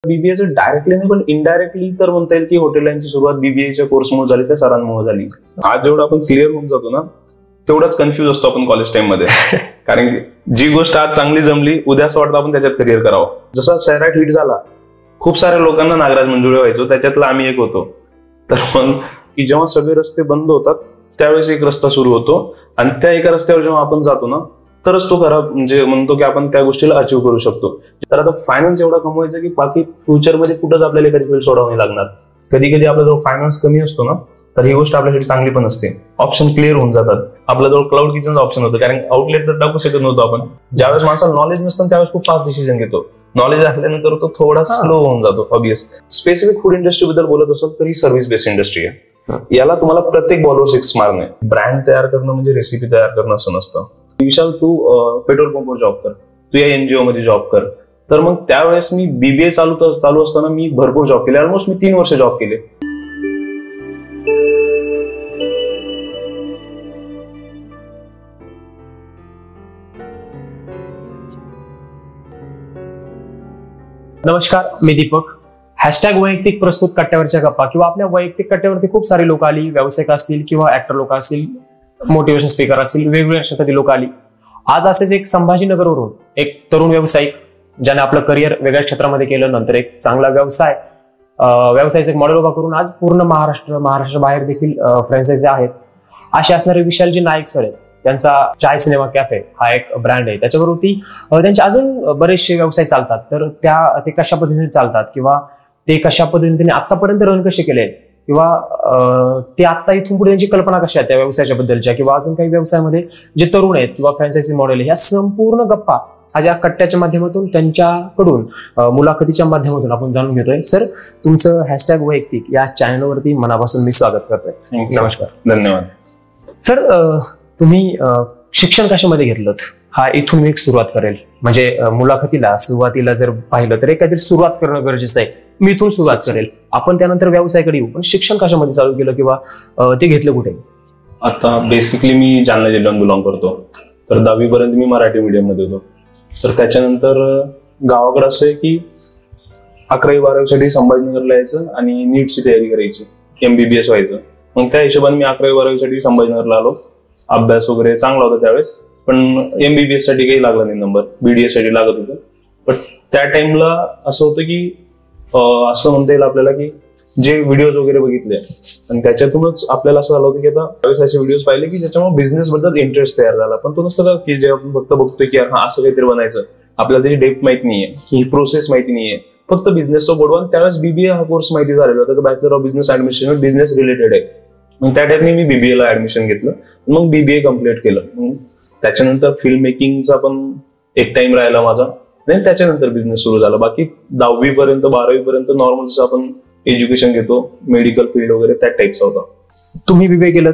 बीबीएचं directly नाही पण indirectly तर म्हणता येईल की हॉटेल लाईनची सुरुवात बीबीएच्या कोर्समुळे झाली, त्या सरांमुळे झाली. आज जेवढं आपण क्लिअर होऊन जातो ना तेवढाच कन्फ्युज असतो आपण कॉलेज टाइम मध्ये. कारण जी गोष्ट आज चांगली जमली उद्या असं वाटतं आपण त्याच्यात करिअर करावं. जसा सैराट हिट झाला, खूप साऱ्या लोकांना नागराज मंजुळे व्हायचो, त्याच्यातला आम्ही एक होतो. तर मग की जेव्हा सगळे रस्ते बंद होतात त्यावेळेस एक रस्ता सुरू होतो आणि त्या एका रस्त्यावर जेव्हा आपण जातो ना तरच तो खरा म्हणजे म्हणतो की आपण त्या गोष्टीला अचीव्ह करू शकतो. तर आता फायनान्स एवढा कमवायचा की बाकी फ्युचरमध्ये कुठंच आपल्याला एखादी फील्ड सोडावं नाही लागणार. कधी कधी आपल्याजवळ फायनान्स कमी असतो ना तर ही गोष्ट आपल्यासाठी चांगली पण असते. ऑप्शन क्लिअर होऊन जातात. आपल्याजवळ क्लाउड किचनचा ऑप्शन होतं, कारण आउटलेट तर टाकू शकत नव्हतो आपण. ज्यावेळेस माणसाला नॉलेज नसतं त्यावेळेस खूप फास्ट डिसिजन घेतो. नॉलेज असल्यानंतर तो थोडा स्लो होऊन जातो. ऑब्विस स्पेसिफिक फूड इंडस्ट्री बद्दल बोलत असेल तर ही सर्व्हिस बेस्ड इंडस्ट्री आहे. याला तुम्हाला प्रत्येक बॉलवर 6 मारणे. ब्रँड तयार करणं म्हणजे रेसिपी तयार करणं असं नसतं. विशाल तू पेट्रोल पंपवर जॉब कर, तू या एनजीओ मध्ये जॉब कर. तर मग त्यावेळेस मी बीबीए चालू असताना मी भरपूर जॉब केले. ऑलमोस्ट मी 3 वर्ष जॉब केले. नमस्कार, मी दीपक. हॅशटॅग वैयक्तिक प्रस्तुत कट्ट्यावरच्या गप्पा किंवा आपल्या वैयक्तिक कट्ट्यावरती खूप सारी लोक आली, व्यावसायिक असतील किंवा ऍक्टर लोक असतील, मोटिवेशन स्पीकर असतील, वेगवेगळ्या क्षेत्रातील लोक आली. आज असेच एक संभाजीनगरवरून एक तरुण व्यावसायिक ज्याने आपलं करिअर वेगळ्या क्षेत्रामध्ये केलं, नंतर एक चांगला व्यवसायाचं एक मॉडेल उभा करून आज पूर्ण महाराष्ट्र बाहेर देखील फ्रँचायझी आहेत. असे असणारे विशालजी नाईक सर आहेत. त्यांचा चाय सिनेमा कॅफे हा एक ब्रँड आहे. त्याच्यावरती त्यांचे अजून बरेचसे व्यवसाय चालतात. तर ते कशा पद्धतीने चालतात किंवा ते कशा पद्धतीने आतापर्यंत रन कसे केले किंवा ते आता इथून पुढे त्यांची कल्पना कशा आहेत त्या व्यवसायाच्या बद्दलच्या किंवा अजून काही व्यवसायामध्ये जे तरुण आहेत किंवा फ्रँचायझी मॉडेल, ह्या संपूर्ण गप्पा आज या कट्ट्याच्या माध्यमातून त्यांच्याकडून मुलाखतीच्या माध्यमातून आपण जाणून घेतोय. सर, तुमचं हॅशटॅग वैयक्तिक या चॅनलवरती मनापासून मी स्वागत करतोय. नमस्कार, धन्यवाद. सर, तुम्ही शिक्षण कशामध्ये घेतलं हा इथून मी एक सुरुवात करेल. म्हणजे मुलाखतीला सुरुवातीला जर पाहिलं तर एखादी सुरुवात करणं गरजेचं आहे. मी इथून सुरुवात करेल, आपण त्यानंतर व्यवसायाकडे येऊ. पण शिक्षण कशामध्ये चालू केलं किंवा ते घेतलं कुठे? आता बेसिकली मी जालना जिल्ह्यात बिलॉंग करतो. तर 10वी पर्यंत मी मराठी मीडियम मध्ये होतो. तर त्याच्यानंतर गावाकडे असं आहे की 11वी-12वी साठी संभाजीनगरला यायचं आणि नीटची तयारी करायची, MBBS व्हायचं. मग त्या हिशोबाने मी 11वी-12वी साठी संभाजीनगरला आलो. अभ्यास वगैरे चांगला होता त्यावेळेस, पण MBBS साठी काही लागला नाही नंबर, BDS साठी लागत होतं. पण त्या टाइमला असं होतं की असं म्हणता येईल आपल्याला की जे व्हिडिओज वगैरे बघितले आणि त्याच्यातूनच आपल्याला असं झालं होतं की आता असे व्हिडिओज पाहिले की ज्याच्यामुळे बिझनेस बद्दल इंटरेस्ट तयार झाला. पण तो नसतं की जे आपण फक्त बघतोय की हा असं काहीतरी बनायचं, आपल्याला त्याची डेप्थ माहिती नाहीये, ही प्रोसेस माहिती नाहीये, फक्त बिझनेसचा बोर्डवर. त्यावेळेस BBA हा कोर्स माहिती झालेला होता, bachelor of business administration, business related आहे. मग त्या टाइपने मी BBA ला ऍडमिशन घेतलं. मग BBA कम्प्लीट केलं. मग त्याच्यानंतर फिल्म मेकिंगचा पण एक टाइम राहिला माझा. नाही, त्याच्यानंतर बिझनेस सुरू झाला. बाकी 10वी पर्यंत 12वी पर्यंत नॉर्मल जसं आपण एज्युकेशन घेतो, मेडिकल फील्ड वगैरे त्या टाइपचा होता. तुम्ही BBA केलं.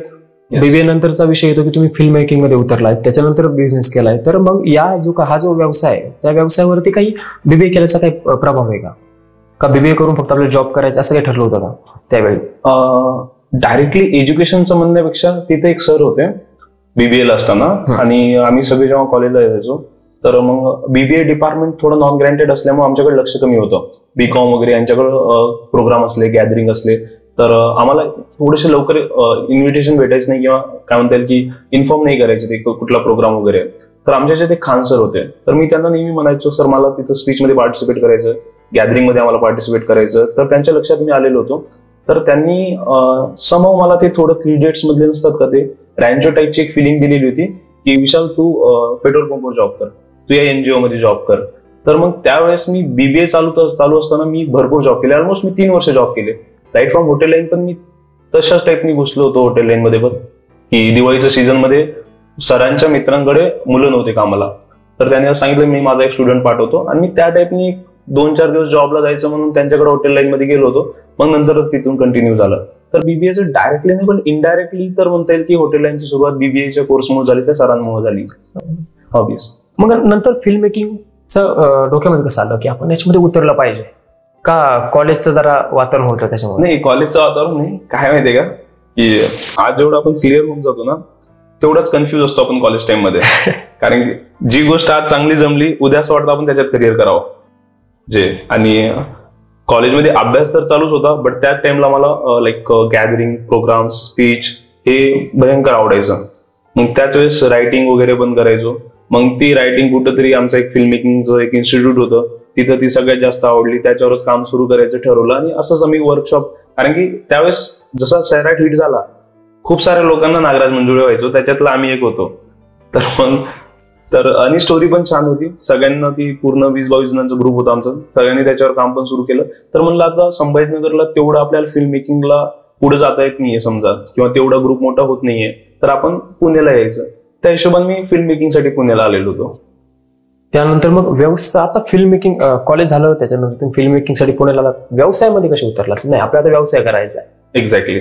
BBA नंतरचा विषय येतो की तुम्ही फिल्म मेकिंग मध्ये उतरलाय, त्याच्यानंतर बिझनेस केलाय. तर मग हा जो व्यवसाय आहे त्या व्यवसायावरती काही BBA केल्याचा काही प्रभाव आहे का BBA करून फक्त आपल्याला जॉब करायचा असं काही ठरलं होतं का त्यावेळी? डायरेक्टली एज्युकेशनचं म्हणण्यापेक्षा तिथे एक सर होते BBA ला असताना, आणि आम्ही सगळे जेव्हा कॉलेजला यायचो तर मग BBA डिपार्टमेंट थोडं नॉन ग्रँटेड असल्यामुळे आमच्याकडे लक्ष कमी होतं. BCom वगैरे यांच्याकडे प्रोग्राम असले, गॅदरिंग असले तर आम्हाला थोडेसे लवकर इन्व्हिटेशन भेटायचं नाही किंवा काय म्हणता येईल की इन्फॉर्म नाही करायचे ते कुठला प्रोग्राम वगैरे. तर आमच्या ते खान सर होते. तर मी त्यांना नेहमी म्हणायचो, सर मला तिथं स्पीच मध्ये पार्टिसिपेट करायचं, गॅदरिंग मध्ये आम्हाला पार्टिसिपेट करायचं. तर त्यांच्या लक्षात मी आलेलो होतो. तर त्यांनी समव मला ते थोडं 3 डेट्स मधले नसतात का, ते रँचो टाईपची एक फिलिंग दिलेली होती की विशाल तू पेट्रोल पंपवर जॉब कर, तू या एनजीओ मध्ये जॉब कर. तर मग त्यावेळेस मी BBA चालू असताना मी भरपूर जॉब केले. ऑलमोस्ट मी 3 वर्ष जॉब केले. राईट फ्रॉम हॉटेल लाईन पण मी तशाच टाईपनी घुसलो होतो हॉटेल लाईन मध्ये पण, की दिवाळीच्या सीझन मध्ये सरांच्या मित्रांकडे मुलं नव्हते कामाला. तर त्यांनी सांगितलं मी माझा एक स्टुडंट पाठवतो, आणि मी त्या टाईपनी 2-4 दिवस जॉबला जायचं म्हणून त्यांच्याकडे हॉटेल लाईन मध्ये गेलो होतो. मग नंतरच तिथून कंटिन्यू झालं. तर BBAचं डायरेक्टली नाही पण इनडायरेक्टली तर म्हणता येईल की हॉटेल लाईनची सुरुवात BBAच्या कोर्समुळे झाली, त्या सरांमुळे झाली. ऑब्विस. मग नंतर फिल्म मेकिंगचं डोक्यामध्ये कसं आलं की आपण याच्यामध्ये उतरलं पाहिजे का? कॉलेजचं जरा वातावरण होतं त्याच्यामध्ये? नाही, कॉलेजचं वातावरण नाही. काय माहितीये का की आज जेवढं आपण क्लिअर होऊन जातो ना तेवढाच कन्फ्युज असतो आपण कॉलेज टाइम मध्ये. कारण जी गोष्ट आज चांगली जमली उद्या असं वाटतं आपण त्याच्यात करिअर करावं. आणि कॉलेजमध्ये अभ्यास तर चालूच होता, बट त्या टाइमला मला लाईक गॅदरिंग, प्रोग्राम, स्पीच हे भयंकर आवडायचं. मग त्याच वेळेस रायटिंग वगैरे पण करायचो. मग ती रायटिंग कुठंतरी आमचं एक फिल्म मेकिंगचं एक इन्स्टिट्यूट होतं, तिथं ती सगळ्यात जास्त आवडली. त्याच्यावरच काम सुरू करायचं ठरवलं आणि असंच आम्ही वर्कशॉप, कारण की त्यावेळेस जसा सैराट हिट झाला, खूप साऱ्या लोकांना नागराज मंजुळे व्हायचो, त्याच्यातला आम्ही एक होतो. तर आणि स्टोरी पण छान होती. सगळ्यांना ती पूर्ण 20-22 जणांचा ग्रुप होता आमचा, सगळ्यांनी त्याच्यावर काम पण सुरू केलं. तर म्हणलं आता संभाजीनगरला तेवढं आपल्याला फिल्म मेकिंगला पुढे जाता येत नाहीये समजा, किंवा तेवढा ग्रुप मोठा होत नाहीये, तर आपण पुण्याला यायचं. त्या हिशोबाने मी फिल्म मेकिंगसाठी पुण्याला आलेलो होतो. त्यानंतर मग व्यवसाय, आता फिल्म मेकिंग कॉलेज झालं, त्याच्यानंतर तुम्ही फिल्म मेकिंगसाठी पुण्याला आलात. व्यवसायामध्ये कसे उतरलात? नाही, आपल्याला व्यवसाय करायचा आहे. एक्झॅक्टली.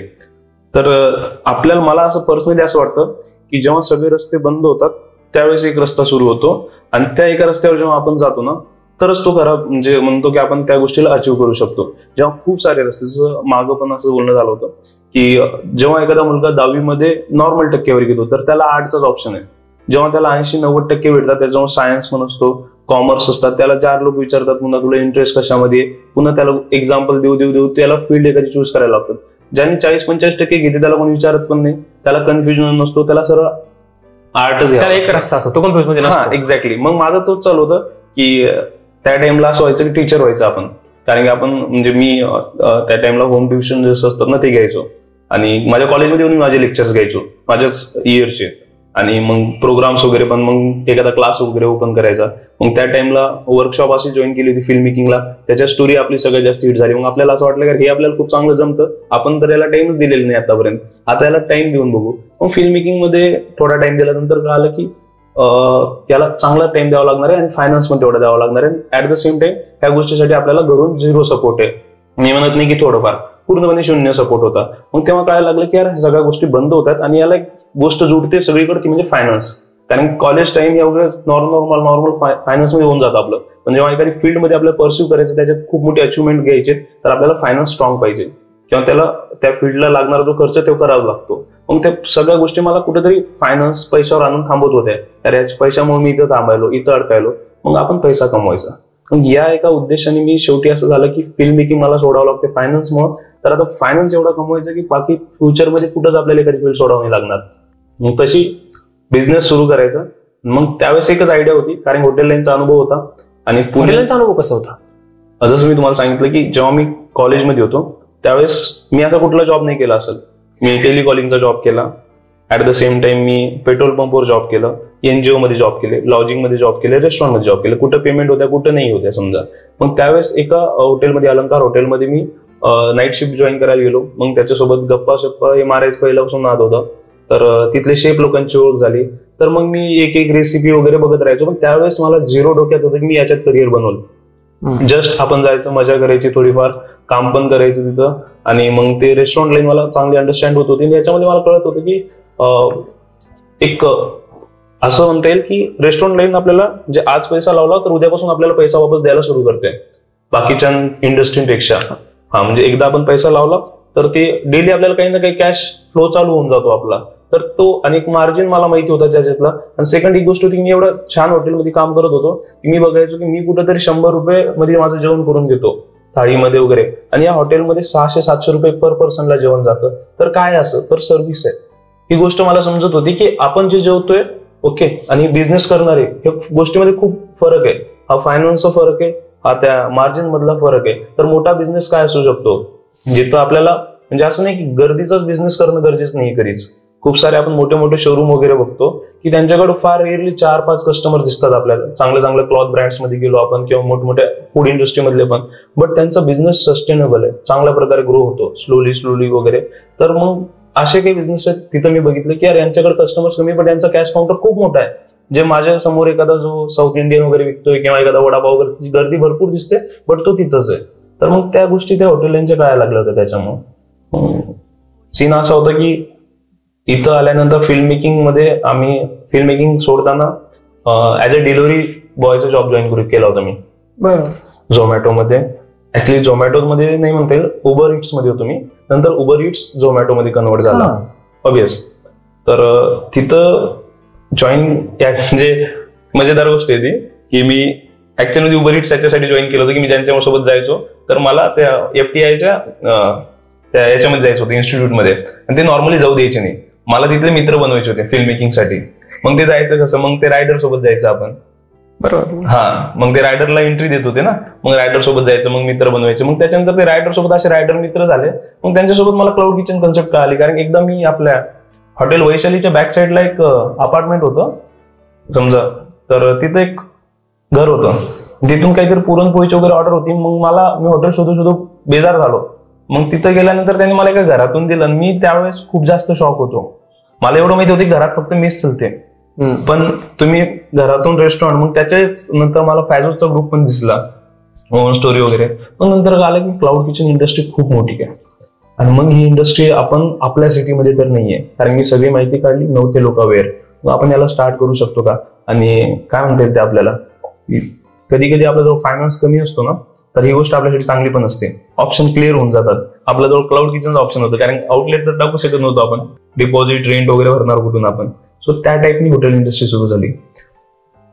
तर आपल्याला, मला असं पर्सनली असं वाटतं की जेव्हा सगळे रस्ते बंद होतात त्यावेळेस एक रस्ता सुरू होतो, आणि त्या एका रस्त्यावर जेव्हा आपण जातो ना, तरच तो खरा म्हणजे म्हणतो की आपण त्या गोष्टीला अचीव्ह करू शकतो. जेव्हा खूप सारे रस्ते, जसं मागं पण असं बोलणं झालं होतं की जेव्हा एखादा मुलगा 10वी नॉर्मल टक्केवारी घेतो तर त्याला आर्टचाच ऑप्शन आहे. जेव्हा त्याला 80-90% भेटतात, त्याच्यामुळे सायन्स पण असतो, कॉमर्स असतात, त्याला 4 लोक विचारतात पुन्हा तुला इंटरेस्ट कशामध्ये, पुन्हा त्याला एक्झाम्पल देऊ त्याला फील्ड एखादी चूज करायला लागतात. ज्यांनी 40-50% घेते त्याला कोणी विचारत पण नाही, त्याला कन्फ्युजन नसतो, त्याला सरळ आर्टच, त्याला एक रस्ता असतो, तो कन्फ्युजन. एक्झॅक्टली. मग माझा तोच चालू होतं की त्या टाइमला असं व्हायचं की टीचर व्हायचं आपण, कारण की आपण म्हणजे मी त्या टाइमला होम ट्युशन जसं असतात ना ते घ्यायचो, आणि माझ्या कॉलेजमध्ये येऊन माझे लेक्चर्स घ्यायचो माझ्याच इयरचे, आणि मग प्रोग्राम्स वगैरे पण, मग एखादा क्लास वगैरे ओपन करायचा. मग त्या टाइमला वर्कशॉप अशी जॉईन केली होती फिल्म मेकिंगला, त्याच्या स्टोरी आपली सगळ्यात जास्त हिट झाली. मग आपल्याला असं वाटलं की हे आपल्याला खूप चांगलं जमतं, आपण तर याला टाइमच दिलेला नाही आतापर्यंत, आता याला टाइम देऊन बघू. मग फिल्म मेकिंग मध्ये थोडा टाइम दिल्यानंतर कळालं की याला चांगला टाइम द्यावा लागणार आहे, आणि फायनान्स पण तेवढा द्यावा लागणार आहे. ऍट द सेम टाइम ह्या गोष्टीसाठी आपल्याला घरून 0 सपोर्ट आहे. मी म्हणत नाही की थोडंफार, पूर्णपणे 0 सपोर्ट होता. मग तेव्हा कळायला लागलं की यार सगळ्या गोष्टी बंद होतात, आणि याला एक गोष्ट जुळते सगळीकडे, ती म्हणजे फायनान्स. कारण कॉलेज टाइम एवढं नॉर्मल फायनान्स मध्ये होऊन जातं आपलं, पण जेव्हा एखादी फील्डमध्ये आपल्याला परस्यू करायचं, त्याच्यात खूप मोठी अचिव्हमेंट घ्यायचे, तर आपल्याला फायनान्स स्ट्रॉंग पाहिजे, किंवा त्याला त्या फील्डला लागणारा जो खर्च तो करावा लागतो. मग त्या सगळ्या गोष्टी मला कुठेतरी फायनान्स पैशावर आणून थांबवत होत्या. तर याच्या पैशामुळे मी इथं थांबायलो, इथं अडकायलो. मग आपण पैसा कमवायचा. मग या एका उद्देशाने मी शेवटी असं झालं की फिल्म मेकिंग मला सोडावं लागते फायनान्समुळे. तर आता फायनान्स एवढा कमवायचा की बाकी फ्युचरमध्ये कुठंच आपल्याला एखादी फील्ड सोडावं नाही लागणार. मग तशी बिझनेस सुरू करायचा. मग त्यावेळेस एकच आयडिया होती, कारण हॉटेल लाईनचा अनुभव होता. आणि पुण्याचा अनुभव कसा होता? जसं मी तुम्हाला सांगितलं की जेव्हा मी कॉलेजमध्ये होतो त्यावेळेस मी आता कुठला जॉब नाही केला असेल. मी टेलिकॉलिंगचा जॉब केला, at the same time me petrol पंपवर जॉब केलं, एनजीओ मध्ये जॉब केले, लॉजिंग मध्ये जॉब केले, रेस्टॉरंट मध्ये जॉब केले. कुठं पेमेंट होत्या कुठं नाही होत्या समजा. मग त्यावेळेस एका हॉटेलमध्ये, अलंकार हॉटेलमध्ये मी नाईट शिफ्ट जॉईन करायला गेलो. मग त्याच्यासोबत गप्पा शप्पा हे मारायचं पहिल्यापासून नाद होता. तर तिथले शेफ लोकांची ओळख झाली. तर मग मी एक एक रेसिपी वगैरे बघत राहायचो. पण त्यावेळेस मला 0 डोक्यात होतं की मी याच्यात करिअर बनवलं. जस्ट आपण जायचं, मजा करायची, थोडीफार काम पण करायचं तिथं. आणि मग ते रेस्टॉरंट लाईन मला चांगली अंडरस्टँड होत होती. याच्यामध्ये मला कळत होतं की एक असं म्हणता येईल की रेस्टॉरंट लाईन आपल्याला जे आज पैसा लावला तर उद्यापासून आपल्याला पैसा वापस द्यायला सुरू करते बाकीच्या इंडस्ट्रीपेक्षा. म्हणजे एकदा आपण पैसा लावला तर ते डेली आपल्याला काही ना काही कॅश फ्लो चालू होऊन जातो आपला. तर तो आणि एक मार्जिन मला माहिती होता त्याच्यातला. आणि सेकंड एक गोष्ट होती, मी एवढं छान हॉटेलमध्ये काम करत होतो की मी बघायचो की मी कुठेतरी 100 रुपये मध्ये माझं जेवण करून घेतो थाळीमध्ये वगैरे, आणि या हॉटेलमध्ये 600-700 रुपये पर पर्सनला जेवण जातं. तर काय असं तर सर्व्हिस आहे. ही गोष्ट मला समजत होती की आपण जे जेवतोय ओके, आणि बिझनेस करणारे या गोष्टीमध्ये खूप फरक आहे. हा फायनान्सचा फरक आहे, हा त्या मार्जिन मधला फरक आहे. तर मोठा बिझनेस काय असू शकतो जिथं आपल्याला म्हणजे असं नाही की गर्दीचाच बिझनेस करणं गरजेचं नाही कधीच. खूप सारे आपण मोठे मोठे शोरूम वगैरे बघतो की त्यांच्याकडे फार रेअरली 4-5 कस्टमर दिसतात आपल्याला. चांगल्या क्लॉथ ब्रँड्स मध्ये गेलो आपण किंवा मोठमोठ्या फूड इंडस्ट्री मधले पण, बट त्यांचा बिझनेस सस्टेनेबल आहे, चांगल्या प्रकारे ग्रो होतो स्लोली वगैरे. तर मग असे काही बिझनेस आहेत तिथं मी बघितलं की यार यांच्याकडे कस्टमर्स कमी पण यांचा कॅश काउंटर खूप मोठा आहे. जे माझ्या समोर एखादा जो साऊथ इंडियन वगैरे विकतोय किंवा एखादा वडापाव वगैरे गर्दी भरपूर दिसते बट तो तिथंच आहे. तर मग त्या गोष्टी त्या हॉटेलांच्या कळायला लागल्या होत्या. त्याच्यामुळे सीन असा होता की इथं आल्यानंतर फिल्म मेकिंग मध्ये आम्ही फिल्म मेकिंग सोडताना ऍज अ डिलिव्हरी बॉयचा जॉब जॉईन केला होता मी झोमॅटोमध्ये. ऍक्च्युली झोमॅटोमध्ये नाही म्हणता येईल, उबर इट्स मध्ये होतो मी. नंतर उबर इट्स झोमॅटोमध्ये कन्वर्ट झाला ऑब्वियस. तर तिथं जॉईन म्हणजे मजेदार गोष्ट आहे ती की मी ऍक्च्युअली उबर इट्स त्याच्यासाठी जॉईन केलं होतं की मी ज्यांच्यासोबत जायचो तर मला त्या FTIच्या त्या याच्यामध्ये जायचं होतं इन्स्टिट्यूटमध्ये, आणि ते नॉर्मली जाऊ द्यायचे नाही. मला तिथले मित्र बनवायचे होते फिल्म मेकिंगसाठी. मग ते जायचं कसं, मग ते रायडर सोबत जायचं आपण. बरोबर. हा, मग ते रायडरला एंट्री देत होते ना, मग रायडर सोबत जायचं, मग मित्र बनवायचे. मग त्याच्यानंतर ते रायडर सोबत असे रायडर मित्र झाले. मग त्यांच्यासोबत मला क्लाउड किचन कन्सेप्ट कळाली. कारण एकदा मी आपल्या हॉटेल वैशालीच्या बॅक साईडला एक अपार्टमेंट होतं समजा, तर तिथं एक घर होतं, तिथून काहीतरी पुरणपोळीची वगैरे ऑर्डर होती. मग मी हॉटेल शोधू बेजार झालो. मग तिथं गेल्यानंतर त्यांनी मला एका घरातून दिलं. मी त्यावेळेस खूप जास्त शॉक होतो. मला एवढं माहिती होतं की घरात फक्त मेस चालते, पण तुम्ही घरातून रेस्टॉरंट. मग त्याच्याच नंतर मला फॅजोचा ग्रुप पण दिसला, स्टोरी वगैरे. मग नंतर आलं की क्लाउड किचन इंडस्ट्री खूप मोठी आहे. आणि मग ही इंडस्ट्री आपण आपल्या सिटीमध्ये तर नाहीये, कारण मी सगळी माहिती काढली, नव्हते लोक अवेअर. मग आपण याला स्टार्ट करू शकतो का? आणि काय म्हणतात ते आपल्याला, कधी कधी आपल्याजवळ फायनान्स कमी असतो ना, तर ही गोष्ट आपल्यासाठी चांगली पण असते. ऑप्शन क्लिअर होऊन जातात. आपल्याजवळ क्लाउड किचनचा ऑप्शन होतं, कारण आउटलेट तर टाकू शकत नव्हतो आपण, डिपॉझिट रेंट वगैरे भरणार कुठून आपण. सो त्या टाईपनी हॉटेल इंडस्ट्री सुरू झाली.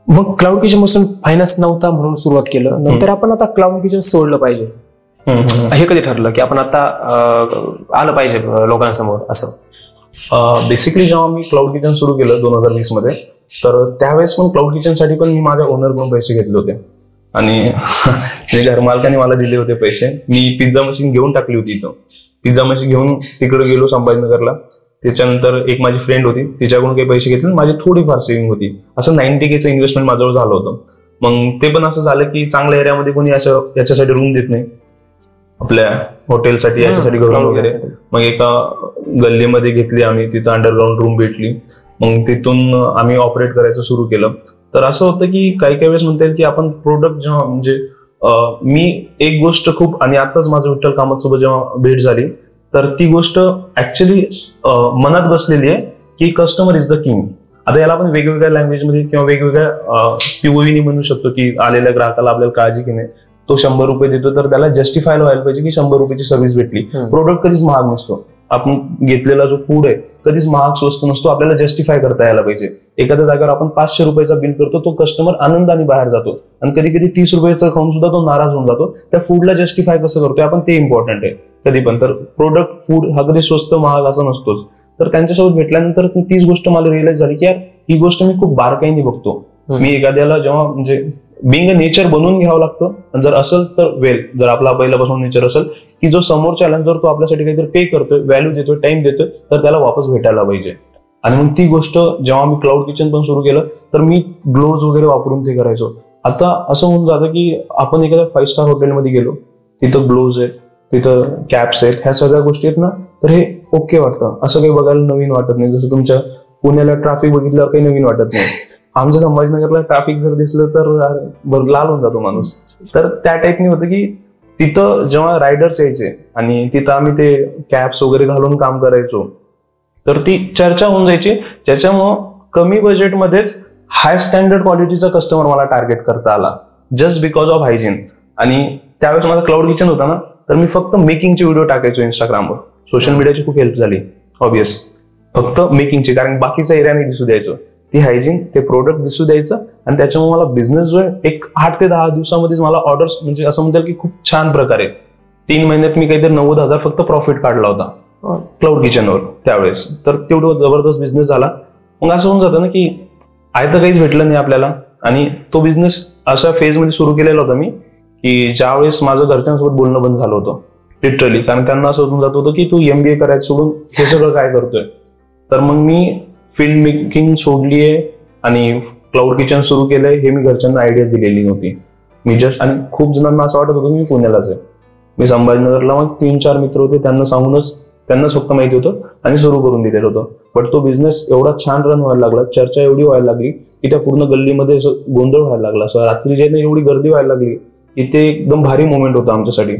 मग क्लाउड किचन पासून फायनान्स नव्हता म्हणून सुरुवात केलं, नंतर आपण आता क्लाउड किचन सोडलं पाहिजे, हे कधी ठरलं की आपण आता आलं पाहिजे लोकांसमोर असं? बेसिकली जेव्हा मी क्लाउड किचन सुरू केलं 2020 मध्ये, तर त्यावेळेस पण क्लाउड किचनसाठी पण मी माझ्या ओनरकडून पैसे घेतले होते. आणि घरमालकाने मला दिले होते पैसे. मी पिझ्झा मशीन घेऊन टाकली होती इथं. पिझ्झा मशीन घेऊन तिकडे गेलो संभाजीनगरला. त्याच्यानंतर एक माझी फ्रेंड होती, तिच्याकडून काही पैसे घेतले. माझी थोडीफार सेव्हिंग होती. असं 90K इन्व्हेस्टमेंट माझ्यावर झालं होतं. मग ते पण असं झालं की चांगल्या एरियामध्ये कोणी याच्यासाठी रूम देत नाही आपल्या हॉटेलसाठी, याच्यासाठी घरून वगैरे. मग एका गल्लीमध्ये घेतली आम्ही, तिथं अंडरग्राऊंड रूम भेटली. मग तिथून आम्ही ऑपरेट करायचं सुरू केलं. तर असं होतं की काही वेळेस म्हणता येईल की आपण प्रोडक्ट जेव्हा म्हणजे मी एक गोष्ट खूप, आणि आताच माझं विठ्ठल कामत सोबत जेव्हा भेट झाली, तर ती गोष्ट ऍक्च्युली मनात बसलेली आहे की कस्टमर इज द किंग. आता याला आपण वेगवेगळ्या लँग्वेजमध्ये किंवा वेगवेगळ्या POVने म्हणू शकतो की आलेल्या ग्राहकाला आपल्याला काळजी की नाही, तो 100 रुपये देतो तर त्याला जस्टिफाय व्हायला पाहिजे की 100 रुपयाची सर्व्हिस भेटली. प्रोडक्ट कधीच महाग नसतो. आपण घेतलेला जो फूड आहे कधीच महाग स्वस्त नसतो. आपल्याला जस्टिफाय करता यायला पाहिजे. एखाद्या जागेवर आपण 500 रुपयाचा बिल करतो, तो कस्टमर आनंदाने बाहेर जातो, आणि कधी कधी 30 रुपयाचं खाऊन सुद्धा तो नाराज होऊन जातो. त्या फूडला जस्टिफाय कसं करतोय आपण, ते इम्पॉर्टंट आहे कधी पण. तर प्रोडक्ट फूड हा कधी स्वस्त महाग असं नसतोच. तर त्यांच्यासोबत भेटल्यानंतर तीच गोष्ट मला रिअलाइज झाली की यार ही गोष्ट मी खूप बारकाईने बघतो. मी एखाद्याला जेव्हा म्हणजे बिंग अ नेचर बनवून घ्यावं लागतं. जर असेल तर वेल, जर आपला पहिल्यापासून नेचर असेल की जो समोरच्या जर तो आपल्यासाठी काहीतरी पे करतोय, व्हॅल्यू देतोय, टाइम देतोय, तर त्याला वापस भेटायला पाहिजे. आणि मग ती गोष्ट जेव्हा मी क्लाउड किचन पण सुरू केलं, तर मी ग्लोव्ज वगैरे वापरून ते करायचो. आता असं होऊन जातं की आपण एखाद्या 5 स्टार हॉटेलमध्ये गेलो, तिथं ग्लोव्ज आहेत, तिथं कॅप्स आहेत, ह्या सगळ्या गोष्टी आहेत ना, तर हे ओके वाटतं. असं काही बघायला नवीन वाटत नाही. जसं तुमच्या पुण्याला ट्रॅफिक बघितल्यावर काही नवीन वाटत नाही. आमच्या संभाजीनगरला ट्रॅफिक जर दिसलं तर लाल होऊन जातो माणूस. तर त्या टाईपनी होतं की तिथं जेव्हा रायडर्स यायचे आणि तिथं आम्ही ते कॅप्स वगैरे घालून काम करायचो, तर ती चर्चा होऊन जायची. ज्याच्यामुळं कमी बजेटमध्येच हाय स्टँडर्ड क्वालिटीचा कस्टमर मला टार्गेट करता आला, जस्ट बिकॉज ऑफ हायजीन. आणि त्यावेळेस माझा क्लाउड किचन होता ना, तर मी फक्त मेकिंगचे व्हिडिओ टाकायचो इंस्टाग्रामवर. सोशल मीडियाची खूप हेल्प झाली ऑब्वियस, फक्त मेकिंगची, कारण बाकीचा एरिया नाही दिसू द्यायचो. ती हायजीन, ते प्रोडक्ट दिसू द्यायचं. आणि त्याच्यामुळे मला बिझनेस जो आहे एक 8 ते 10 दिवसामध्येच मला ऑर्डर्स, म्हणजे असं म्हणतात की खूप छान प्रकारे 3 महिन्यात मी काहीतरी 90,000 फक्त प्रॉफिट काढला होता क्लाउड किचनवर त्यावेळेस. तर तेवढं जबरदस्त बिझनेस झाला. मग असं होऊन जातं ना की आयतं काहीच भेटलं नाही आपल्याला. आणि तो बिझनेस अशा फेजमध्ये सुरू केलेला होता मी की ज्यावेळेस माझं घरच्यांसोबत बोलणं बंद झालं होतं लिटरली. कारण त्यांना असं होऊन जात होतं की तू MBA करायचं सोडून हे सगळं काय करतोय. तर मग मी फिल्म मेकिंग सोडलीये आणि क्लाउड किचन सुरू केलंय. हे मी घरच्यांना आयडियाज दिलेली नव्हती. मी जस्ट, आणि खूप जणांना असं वाटत होतं मी पुण्यालाच आहे. मी संभाजीनगरला मग 3-4 मित्र होते, त्यांना सांगूनच त्यांनाच फक्त माहिती होतं आणि सुरू करून दिलेलं होतं. बट तो बिझनेस एवढा छान रन व्हायला लागला, चर्चा एवढी व्हायला लागली की त्या पूर्ण गल्लीमध्ये गोंधळ व्हायला लागला. असं रात्री जे एवढी गर्दी व्हायला लागली की ते एकदम भारी मोमेंट होतं आमच्यासाठी.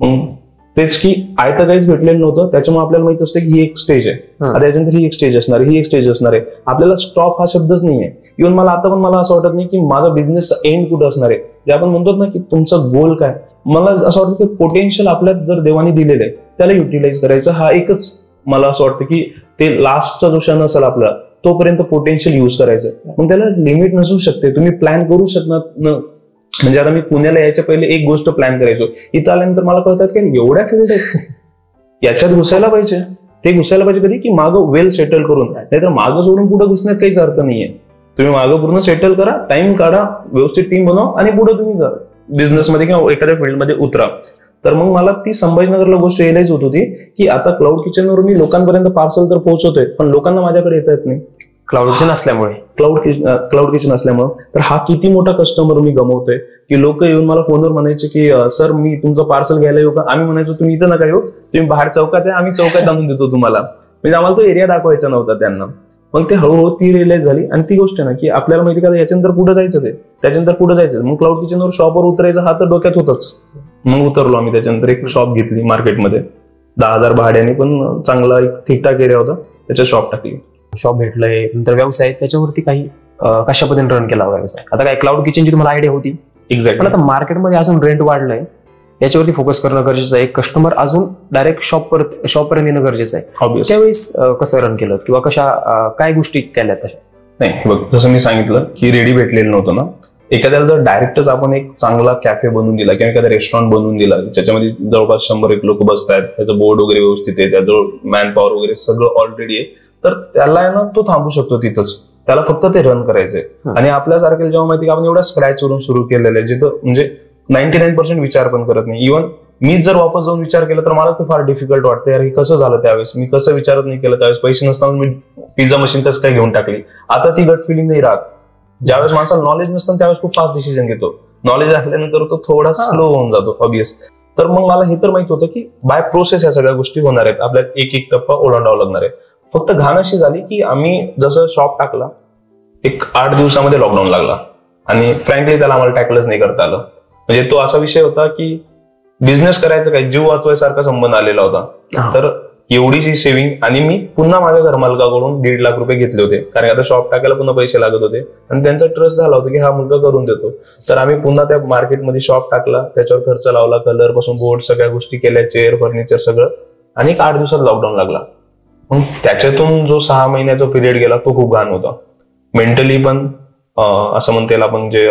मग तेच की आयतं काहीच भेटलेलं नव्हतं. त्याच्यामुळे आपल्याला माहित असतं की ही एक स्टेज आहे, आता त्याच्यानंतर ही एक स्टेज असणार आहे, ही एक स्टेज असणार आहे. आपल्याला स्टॉप हा शब्दच नाहीये. इव्हन मला आता पण मला असं वाटत नाही की माझा बिझनेसचा एंड कुठं असणार आहे. जे आपण म्हणतो ना की तुमचा गोल काय, मला असं वाटतं की पोटेन्शियल आपल्यात जर देवाने दिलेलं आहे त्याला युटिलाइज करायचं. हा एकच मला असं वाटतं की ते लास्टचा जो क्षण असेल आपला, तोपर्यंत पोटेन्शियल युज करायचं. मग त्याला लिमिट नसू शकते. तुम्ही प्लॅन करू शकणार म्हणजे आता मी पुण्याला यायच्या पहिले एक गोष्ट प्लॅन करायचो, इथं आल्यानंतर मला कळतात की एवढ्या फील्ड आहेत, याच्यात घुसायला पाहिजे. ते घुसायला पाहिजे कधी की मागं वेल सेटल करून, नाहीतर मागं सोडून पुढे घुसण्यात काहीच अर्थ नाहीये. तुम्ही मागं पूर्ण सेटल करा, टाइम काढा, व्यवस्थित टीम बनवा आणि पुढे तुम्ही जा बिझनेसमध्ये किंवा एखाद्या फील्डमध्ये उतरा. तर मग मला ती संभाजीनगरला गोष्ट रिअलाइज होत होती की आता क्लाउड किचनवर मी लोकांपर्यंत पार्सल तर पोहोचवतोय, पण लोकांना माझ्याकडे येता येत नाही क्लाउड किचन असल्यामुळे. क्लाउड किचन असल्यामुळे. तर हा किती मोठा कस्टमर मी गमवतोय की लोक येऊन मला फोनवर म्हणायचे की सर मी तुमचं पार्सल घ्यायला येऊ का. आम्ही म्हणायचो तुम्ही इथं नका येऊ, तुम्ही बाहेर चौकात आहे, आम्ही चौकात आणून देतो तुम्हाला. म्हणजे आम्हाला तो एरिया दाखवायचा नव्हता त्यांना. मग ते हळूहळू ती रिअलाइज झाली. आणि ती गोष्ट आहे ना की आपल्याला माहिती का याच्यानंतर पुढे जायचं, त्याच्यानंतर पुढे जायचं. मग क्लाउड किचनवर शॉपवर उतरायचं हा तर डोक्यात होतच. मग उतरलो आम्ही. त्याच्यानंतर एक शॉप घेतली मार्केटमध्ये, 10,000 भाड्याने, पण चांगला एक ठीकठाक एरिया होता, त्याच्यात शॉप टाकली. शॉप भेटलंय, नंतर व्यवसाय, त्याच्यावरती काही कशा पद्धतीने रन केला व्यवसाय. आता काय क्लाउड किचनची तुम्हाला आयडिया होती एक्झॅक्ट, पण आता मार्केटमध्ये अजून रेंट वाढलंय, याच्यावरती फोकस करणं गरजेचं आहे. कस्टमर अजून डायरेक्ट शॉपपर्यंत येणं गरजेचं आहे. त्यावेळेस कसं रन केलं किंवा कशा काय गोष्टी केल्या तशा? नाही बघ, जसं मी सांगितलं की रेडी भेटलेलं नव्हतं ना. एखाद्याला जर डायरेक्टच आपण एक चांगला कॅफे बनवून दिला किंवा एखादा रेस्टॉरंट बनवून दिला ज्याच्यामध्ये जवळपास 100 लोक बसतात, त्याचं बोर्ड वगैरे व्यवस्थित आहे, त्याजवळ मॅन पॉवर वगैरे सगळं ऑलरेडी आहे, तर त्याला आहे ना तो थांबू शकतो तिथंच. त्याला फक्त ते रन करायचंय. आणि आपल्यासारख्या जेव्हा माहिती की आपण एवढ्या स्क्रॅच वरून सुरू केलेलं आहे, जिथं म्हणजे 99% विचार पण करत नाही. इव्हन मीच जर वापस जाऊन विचार केला तर मला ते फार डिफिकल्ट वाटतं, यार हे कसं झालं त्यावेळेस, मी कसं विचारत नाही केलं त्यावेळेस, पैसे नसताना मी पिझ्झा मशीन कसं काय घेऊन टाकली. आता ती गट फिलिंग नाही राहत. ज्यावेळेस माणसाला नॉलेज नसतं त्यावेळेस खूप फास्ट डिसिजन घेतो, नॉलेज असल्यानंतर तो थोडा स्लो होऊन जातो ऑब्वियस. तर मग मला हे तर माहित होतं की बाय प्रोसेस या सगळ्या गोष्टी होणार आहेत, आपल्याला एक एक टप्पा ओलांडावा लागणार आहे. फक्त घाण अशी झाली की आम्ही जसं शॉप टाकला, एक 8 दिवसामध्ये लॉकडाऊन लागला आणि फ्रँकली त्याला आम्हाला टॅकलच नाही करता आलं. म्हणजे तो असा विषय होता की बिझनेस करायचं काय, जीव वाचवायसारखा संबंध आलेला होता. तर एवढीशी सेव्हिंग, आणि मी पुन्हा माझ्या घरमालकाकडून 1.5 लाख रुपये घेतले होते, कारण आता शॉप टाकायला पुन्हा पैसे लागत होते आणि त्यांचा ट्रस्ट झाला होता की हा मुलगा करून देतो. तर आम्ही पुन्हा त्या मार्केटमध्ये शॉप टाकला, त्याच्यावर खर्च लावला, कलर पासून बोर्ड सगळ्या गोष्टी केल्या, चेअर फर्निचर सगळं, आणि 8 दिवसात लॉकडाऊन लागला. मग त्याच्यातून जो 6 महिन्याचा पिरियड गेला तो खूप घाण होता. मेंटली पण असं म्हणता येईल आपण, जे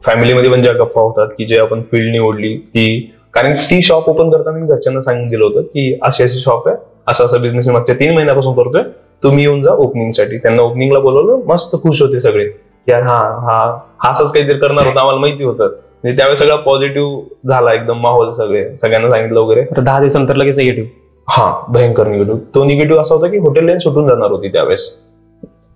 फॅमिलीमध्ये पण ज्या गप्पा होतात की जे आपण फील्ड निवडली ती, कारण ती शॉप ओपन करताना मी घरच्यांना सांगून दिलं होतं की अशी अशी शॉप आहे, असा बिझनेस मागच्या 3 महिन्यापासून करतोय, तुम्ही येऊन जा ओपनिंगसाठी. त्यांना ओपनिंगला बोलवलं, मस्त खुश होते सगळे, यार हा असंच काहीतरी करणार होता, आम्हाला माहिती होतं. म्हणजे त्यावेळेस सगळा पॉझिटिव्ह झाला एकदम माहोल, सगळ्यांना सांगितलं वगैरे. 10 दिवसानंतर लगेच निगेटिव्ह. भयंकर निगेटिव्ह. तो निगेटिव्ह असा होता की हॉटेल लाईन सुटून जाणार होती त्यावेळेस.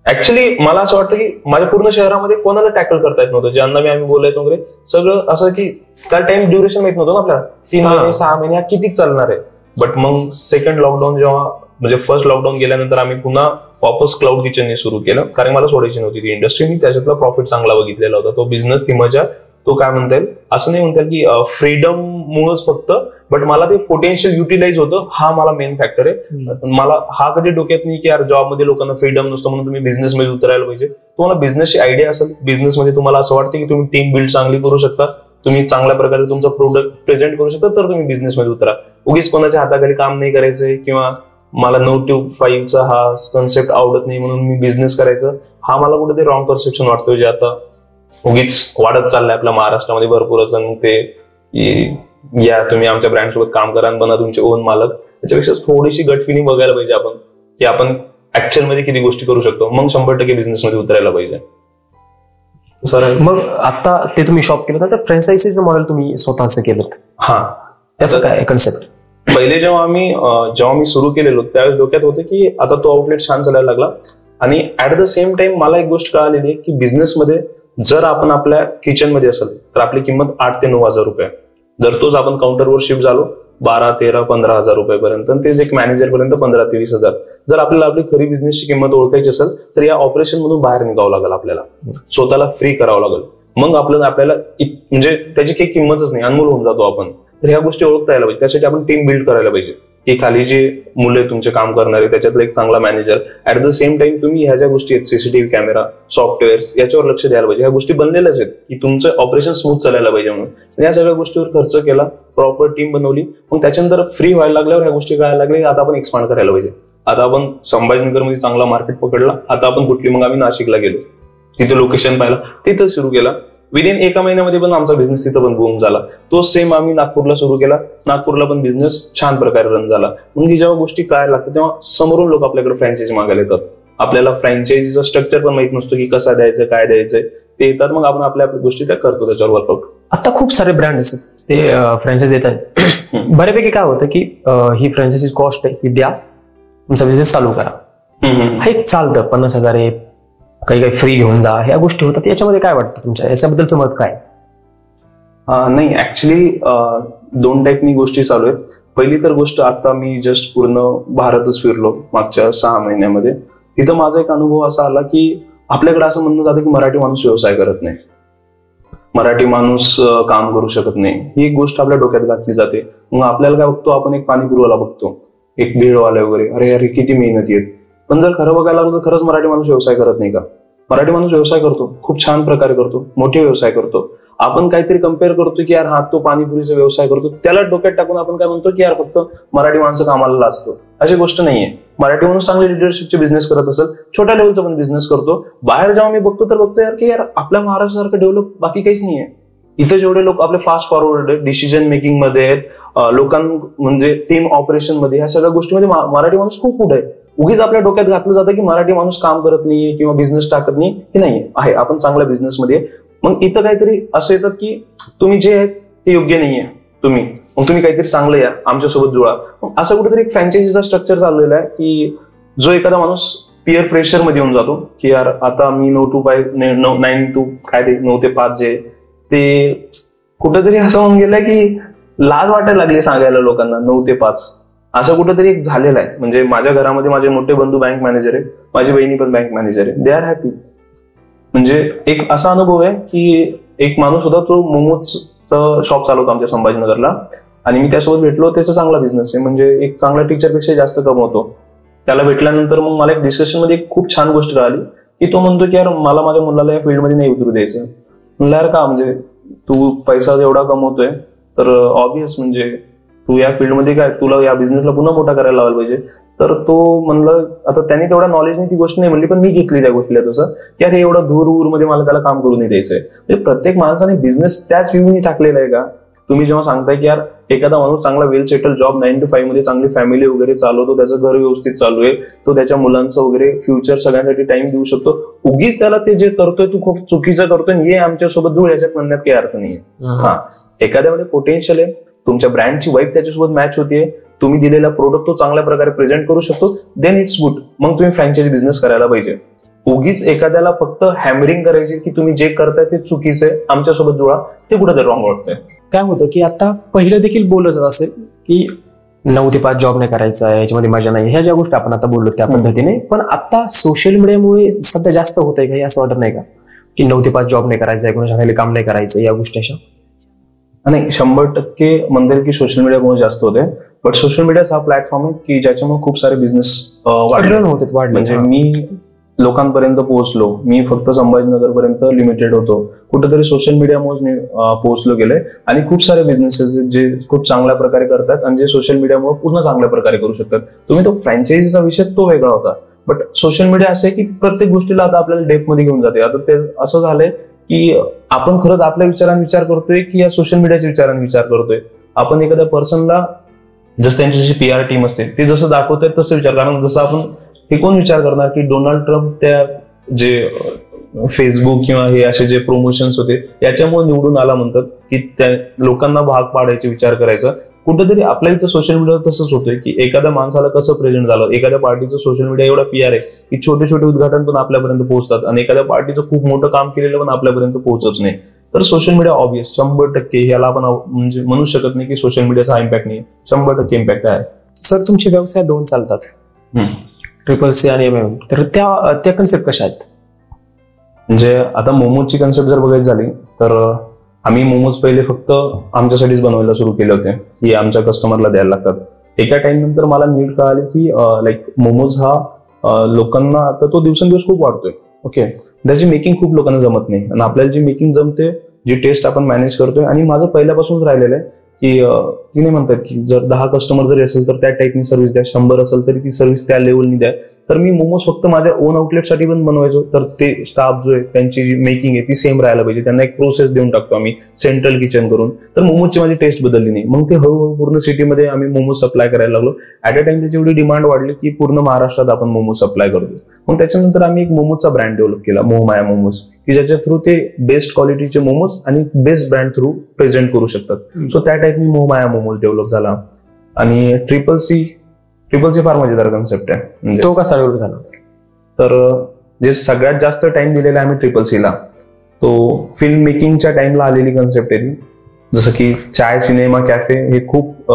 ऍक्च्युली मला असं वाटतं की माझ्या पूर्ण शहरामध्ये कोणाला टॅकल करता येत नव्हतं. ज्यांना मी आम्ही बोलायचो वगैरे सगळं असं की त्याला टाइम ड्युरेशन माहित नव्हतं ना आपल्याला, 3 महिने 6 महिने किती चालणार आहे. बट मग सेकंड लॉकडाऊन जेव्हा, म्हणजे फर्स्ट लॉकडाऊन गेल्यानंतर आम्ही पुन्हा वापस क्लाउड किचनने सुरू केलं, कारण मला सोडायची नव्हती ती इंडस्ट्री. मी त्याच्यातला प्रॉफिट चांगला बघितलेला होता. तो बिझनेस, ती मजा, तो काय म्हणता येईल, असं नाही म्हणता येईल की फ्रीडम मुळेच फक्त, बट मला ते पोटेन्शियल युटिलाइज होतं, हा मला मेन फॅक्टर आहे. मला हा कधी डोक्यात नाही की यार जॉबमध्ये लोकांना फ्रीडम नसतं म्हणून तुम्ही बिझनेसमध्ये उतरायला पाहिजे. तुम्हाला बिझनेसची आयडिया असेल, बिझनेसमध्ये तुम्हाला असं वाटतं की तुम्ही टीम बिल्ड चांगली करू शकता, तुम्ही चांगल्या प्रकारे तुमचा प्रोडक्ट प्रेझेंट करू शकता, तर तुम्ही बिझनेसमध्ये उतरा. उगीच कोणाच्या हाताखाली काम नाही करायचंय किंवा मला 9 to 5चा हा कन्सेप्ट आवडत नाही म्हणून मी बिझनेस करायचं, हा मला कुठेतरी रॉंग परसेप्शन वाटतोय, जे आता उगीच वाढत चाललंय आपल्या महाराष्ट्रामध्ये भरपूरच. आणि ते या तुम्ही आमच्या ब्रँड सोबत काम करा आणि बना तुमचे ओन मालक, त्याच्यापेक्षा थोडीशी गट फिलिंग बघायला पाहिजे आपण की आपण ऍक्च्युअल मध्ये किती गोष्टी करू शकतो, मग 100% बिझनेसमध्ये उतरायला पाहिजे. मग आता ते तुम्ही शॉप केलं तर फ्रँचायझीचं मॉडेल तुम्ही स्वतःच केलं? त्याचं काय कन्सेप्ट? पहिले जेव्हा मी सुरू केलेलो त्यावेळेस डोक्यात होतं की आता तो आउटलेट छान चालायला लागला, आणि ऍट द सेम टाइम मला एक गोष्ट कळालेली आहे की बिझनेसमध्ये जर आपण आपल्या किचनमध्ये असेल तर आपली किंमत 8 ते 9 हजार रुपये. जर तोच आपण काउंटरवर शिफ्ट झालो 12, 13, 15 हजार रुपयेपर्यंत, तेच एक मॅनेजर पर्यंत 15 ते 20 हजार. जर आपल्याला आपली खरी बिझनेसची किंमत ओळखायची असेल तर या ऑपरेशन मधून बाहेर निघावं लागेल, आपल्याला स्वतःला फ्री करावं लागेल. मग आपल्याला म्हणजे त्याची काही किंमतच नाही, अनमोल होऊन जातो आपण. तर ह्या गोष्टी ओळखता यायला पाहिजे. त्यासाठी आपण टीम बिल्ड करायला पाहिजे की खाली जे मुले तुमचे काम करणारे त्याच्यातलं एक चांगला manager. At the same time तुम्ही ह्या ज्या गोष्टी आहेत, सीसीटीव्ही कॅमेरा, सॉफ्टवेअर्स, याच्यावर लक्ष द्यायला पाहिजे. ह्या गोष्टी बनलेल्याच आहेत की तुमचं ऑपरेशन स्मूथ चालायला पाहिजे म्हणून. या सगळ्या गोष्टीवर खर्च केला, प्रॉपर टीम बनवली. मग त्याच्यानंतर फ्री व्हायला लागल्यावर ह्या गोष्टी कळायला लागल्या, आता आपण एक्सपांड करायला पाहिजे. आता आपण संभाजीनगरमध्ये चांगला मार्केट पकडला, आता आपण कुठली, मग आम्ही नाशिकला गेलो, तिथे लोकेशन पाहिलं, तिथं सुरू केला. विदिन एका महिन्यामध्ये पण आमचा बिझनेस तिथं पण बूम झाला. तो सेम आम्ही नागपूरला सुरू केला. नागपूरला पण बिझनेस छान प्रकारे रन झाला. मग ही जेव्हा गोष्टी कळायला लागतात तेव्हा समोरून लोक आपल्याकडे फ्रँचायझी मागायला येतात. आपल्याला फ्रँचायझीचं स्ट्रक्चर पण माहित नसतो की कसं द्यायचं, काय द्यायचंय ते येतात. मग आपण आपल्या गोष्टी त्या करतो, त्याच्यावर वर्कआउट. आता खूप सारे ब्रँड असतात ते फ्रँचायझी देतात. बऱ्यापैकी काय होतं की ही फ्रँचायझी कॉस्ट आहे, ही द्या, तुमचा बिझनेस चालू करा. हा एक चालतं 50,000 आहे, काही फ्री घेऊन जा, ह्या गोष्टी होतात. याच्यामध्ये काय वाटतं तुमच्या, याच्याबद्दलचं मत काय? नाही, ऍक्च्युली 2 टाईपनी गोष्टी चालू आहेत. पहिली तर गोष्ट, आता मी जस्ट पूर्ण भारतच फिरलो मागच्या 6 महिन्यामध्ये. तिथं माझा एक अनुभव असा आला की आपल्याकडे असं म्हणणं जातं की मराठी माणूस व्यवसाय करत नाही, मराठी माणूस काम करू शकत नाही. ही एक गोष्ट आपल्या डोक्यात घातली जाते. मग आपल्याला काय बघतो, आपण एक पाणीपुरीवाला बघतो, एक भेळवाला वगैरे, अरे अरे किती मेहनती आहेत. पण जर खरं बघायला लागलो तर खरंच मराठी माणूस व्यवसाय करत नाही का? मराठी माणूस व्यवसाय करतो, खूप छान प्रकारे करतो, मोठे व्यवसाय करतो. आपण काहीतरी कम्पेअर करतो की यार हा तो पाणीपुरीचा व्यवसाय करतो, त्याला डोक्यात टाकून आपण काय म्हणतो की यार फक्त मराठी माणसं कामाला लाजतो. अशी गोष्ट नाहीये. मराठी माणूस चांगले लिडरशिपचे बिझनेस करत असेल, छोट्या लेवलचा पण बिझनेस करतो. बाहेर जेव्हा मी बघतो यार की यार आपल्या महाराष्ट्रासारखं डेव्हलप बाकी काहीच नाहीये. इथे जेवढे लोक आपले फास्ट फॉरवर्ड आहेत, डिसिजन मेकिंग मध्ये आहेत, म्हणजे टीम ऑपरेशन मध्ये, ह्या सगळ्या गोष्टीमध्ये मराठी माणूस खूप पुढे आहे. उगीच आपल्या डोक्यात घातलं जातं की मराठी माणूस काम करत नाहीये किंवा बिझनेस टाकत नाही. हे नाहीये, आहे, आपण चांगल्या बिझनेसमध्ये. मग इथं काहीतरी असं येतात की तुम्ही जे आहेत ते योग्य नाहीये, मग तुम्ही काहीतरी चांगलं या, आमच्यासोबत जुळा. मग असं कुठेतरी एक फ्रँचायझीचा स्ट्रक्चर चाललेला आहे की जो एखादा माणूस पिअर प्रेशर मध्ये येऊन जातो की यार आता मी 9 to 5 जे ते कुठेतरी असं होऊन गेलंय की लाज वाटायला लागली सांगायला लोकांना 9 ते 5. असं कुठेतरी एक झालेलं आहे. म्हणजे माझ्या घरामध्ये माझे मोठे बंधू बँक मॅनेजर आहे, माझी बहिणी पण बँक मॅनेजर आहे, दे आर हॅपी. म्हणजे एक असा अनुभव आहे की एक माणूस होता, तो मोमोजचं शॉप चालवतो आमच्या संभाजीनगरला, आणि मी त्यासोबत भेटलो. त्याचा चांगला बिझनेस आहे, म्हणजे एक चांगला टीचरपेक्षा जास्त कमवतो. त्याला भेटल्यानंतर मग मला एक डिस्कशन मध्ये खूप छान गोष्ट कळाली की तो म्हणतो की यार मला माझ्या मुलाला या फील्डमध्ये नाही उतरू द्यायचं. म्हणलं यार का, म्हणजे तू पैसा एवढा कमवतोय तर ऑब्विस म्हणजे तू या फील्डमध्ये काय, तुला या बिझनेसला पुन्हा मोठा करायला लावायला पाहिजे. तर तो म्हणलं, आता त्यांनी तेवढ्या नॉलेजने ती गोष्ट नाही म्हणली, पण मी घेतली त्या गोष्टीला तसं की अरे एवढं दूर मध्ये मला त्याला काम करू नाही द्यायचंय. म्हणजे प्रत्येक माणसाने बिझनेस त्याच व्ह्यूनी टाकलेला आहे का? तुम्ही जेव्हा सांगताय की यार एखादा माणूस चांगला वेल सेटल जॉब 9 to 5 मध्ये चांगली फॅमिली वगैरे चालवतो, त्याचं घर व्यवस्थित चालू आहे, तो त्याच्या मुलांचं वगैरे फ्युचर सगळ्यांसाठी टाइम देऊ शकतो, उगीच त्याला ते जे करतोय तू खूप चुकीचं करतोय, हे आमच्यासोबत जुळ, याच्यात म्हणण्यात काही अर्थ नाहीये. हा, एखाद्यामध्ये पोटेन्शियल आहे, तुमच्या ब्रँडची वाईब त्याच्यासोबत मॅच होतीये, तुम्ही दिलेला प्रोडक्ट तो चांगल्या प्रकारे प्रेझेंट करू शकतो, देन इट्स गुड. मग तुम्ही फ्रँचायझी बिझनेस करायला पाहिजे. उगीच एखाद्याला फक्त हॅमरिंग करायची की तुम्ही जे करताय ते चुकीचं आहे, आमच्यासोबत जुळा, ते कुठेतरी रॉंग वाटतंय. काय होतं की आता पहिलं देखील बोललं जात असेल की 9 ते 5 जॉब नाही करायचा आहे, याच्यामध्ये मजा नाही, ह्या ज्या गोष्टी आपण आता बोललो त्या पद्धतीने. पण आता सोशल मीडियामुळे सध्या जास्त होत आहे का, असं वाटत नाही का की 9 ते 5 जॉब नाही करायचा आहे, कोणाच्या खाली काम नाही करायचं, या गोष्टी अशा? नाही, 100% म्हणता येईल की सोशल मीडियामुळे जास्त होते. बट सोशल मीडिया हा प्लॅटफॉर्म आहे की ज्याच्यामुळे खूप सारे बिझनेस वाढले. म्हणजे मी लोकांपर्यंत पोहोचलो, मी फक्त संभाजीनगर पर्यंत लिमिटेड होतो, कुठेतरी सोशल मीडियामुळे पोहोचलो गेले. आणि खूप सारे बिझनेसेस जे खूप चांगल्या प्रकारे करतात आणि जे सोशल मीडियामुळे पूर्ण चांगल्या प्रकारे करू शकतात. तुम्ही तो फ्रँचायझीचा विषय तो वेगळा होता, बट सोशल मीडिया असं आहे की प्रत्येक गोष्टीला आता आपल्याला डेप्थ मध्ये घेऊन जाते. आता ते असं झालंय की आपण खरंच आपल्या विचारांनी विचार करतोय की या सोशल मीडियाच्या विचारांनी विचार करतोय. आपण एखाद्या पर्सनला जसं त्यांची जशी PR टीम असते ते जसं दाखवतोय तसं विचार, कारण जसं आपण हे कोण विचार करणार की डोनाल्ड ट्रम्प त्या जे फेसबुक किंवा हे असे जे प्रमोशन्स होते याच्यामुळे निवडून आला म्हणतात की त्या लोकांना भाग पाडायचे विचार करायचा. कुठेतरी आपल्या इथं सोशल मीडिया तसंच होतोय की एखाद्या माणसाला कसं प्रेझेंट झालं, एखाद्या पार्टीचं सोशल मीडिया एवढा PR आहे की छोटे छोटे उद्घाटन पण आपल्यापर्यंत पोहोचतात आणि एखाद्या पार्टीचं खूप मोठं काम केलेलं पण आपल्यापर्यंत पोहोचत नाही. तर सोशल मीडिया ऑब्विस 100% याला आपण म्हणजे म्हणू शकत नाही की सोशल मीडियाचा इम्पॅक्ट नाही, 100% इम्पॅक्ट आहे. सर, तुमचे व्यवसाय 2 चालतात, CCC आणि MM, तर त्या कन्सेप्ट कशा आहेत? म्हणजे आता मोमोजची कन्सेप्ट जर बघायची झाली तर आम्ही मोमोज पहिले फक्त आमच्यासाठीच बनवायला सुरू केले होते की आमच्या कस्टमरला द्यायला लागतात. एका टाइम नंतर मला नीट कळाले की लाईक मोमोज हा लोकांना आता तो दिवसेंदिवस खूप वाढतोय. ओके, त्याची मेकिंग खूप लोकांना जमत नाही आणि आपल्याला जी मेकिंग जमते, जी टेस्ट आपण मॅनेज करतोय. आणि माझं पहिल्यापासूनच राहिलेलं आहे की तिने म्हणतात की जर 10 कस्टमर जरी असेल तर त्या टाईपनी सर्व्हिस द्या, 100 असेल तरी ती सर्व्हिस त्या लेवलनी द्या तर मी मोमोज फक्त माझ्या ओन आउटलेटसाठी पण बनवायचो, तर ते स्टाफ जो आहे त्यांची जी मेकिंग आहे ती सेम राहायला पाहिजे, त्यांना एक प्रोसेस देऊन टाकतो आम्ही सेंट्रल किचन करून. तर मोमोजची माझी टेस्ट बदलली नाही. मग ते हळूहळू पूर्ण सिटीमध्ये आम्ही मोमोज सप्लाय करायला लागलो. ऍट अ टाइम त्याची एवढी डिमांड वाढली की पूर्ण महाराष्ट्रात आपण मोमोज सप्लाय करतो. मग त्याच्यानंतर आम्ही एक मोमोजचा ब्रँड डेव्हलप केला, मोहमाया मोमोज, की ज्याच्या थ्रू ते बेस्ट क्वालिटीचे मोमोज आणि बेस्ट ब्रँड थ्रू प्रेझेंट करू शकतात. सो त्या टाईपनी मोहमाया मोमोज डेव्हलप झाला. आणि ट्रिपल सी फार मजेदार कन्सेप्ट आहे. म्हणजे तो कसा डेव्हलप झाला? तर जे सगळ्यात जास्त टाइम दिलेला आहे आम्ही ट्रिपल सीला, तो फिल्म मेकिंगच्या टाइमला आलेली कन्सेप्ट आहे ती. जसं की चाय सिनेमा कॅफे हे खूप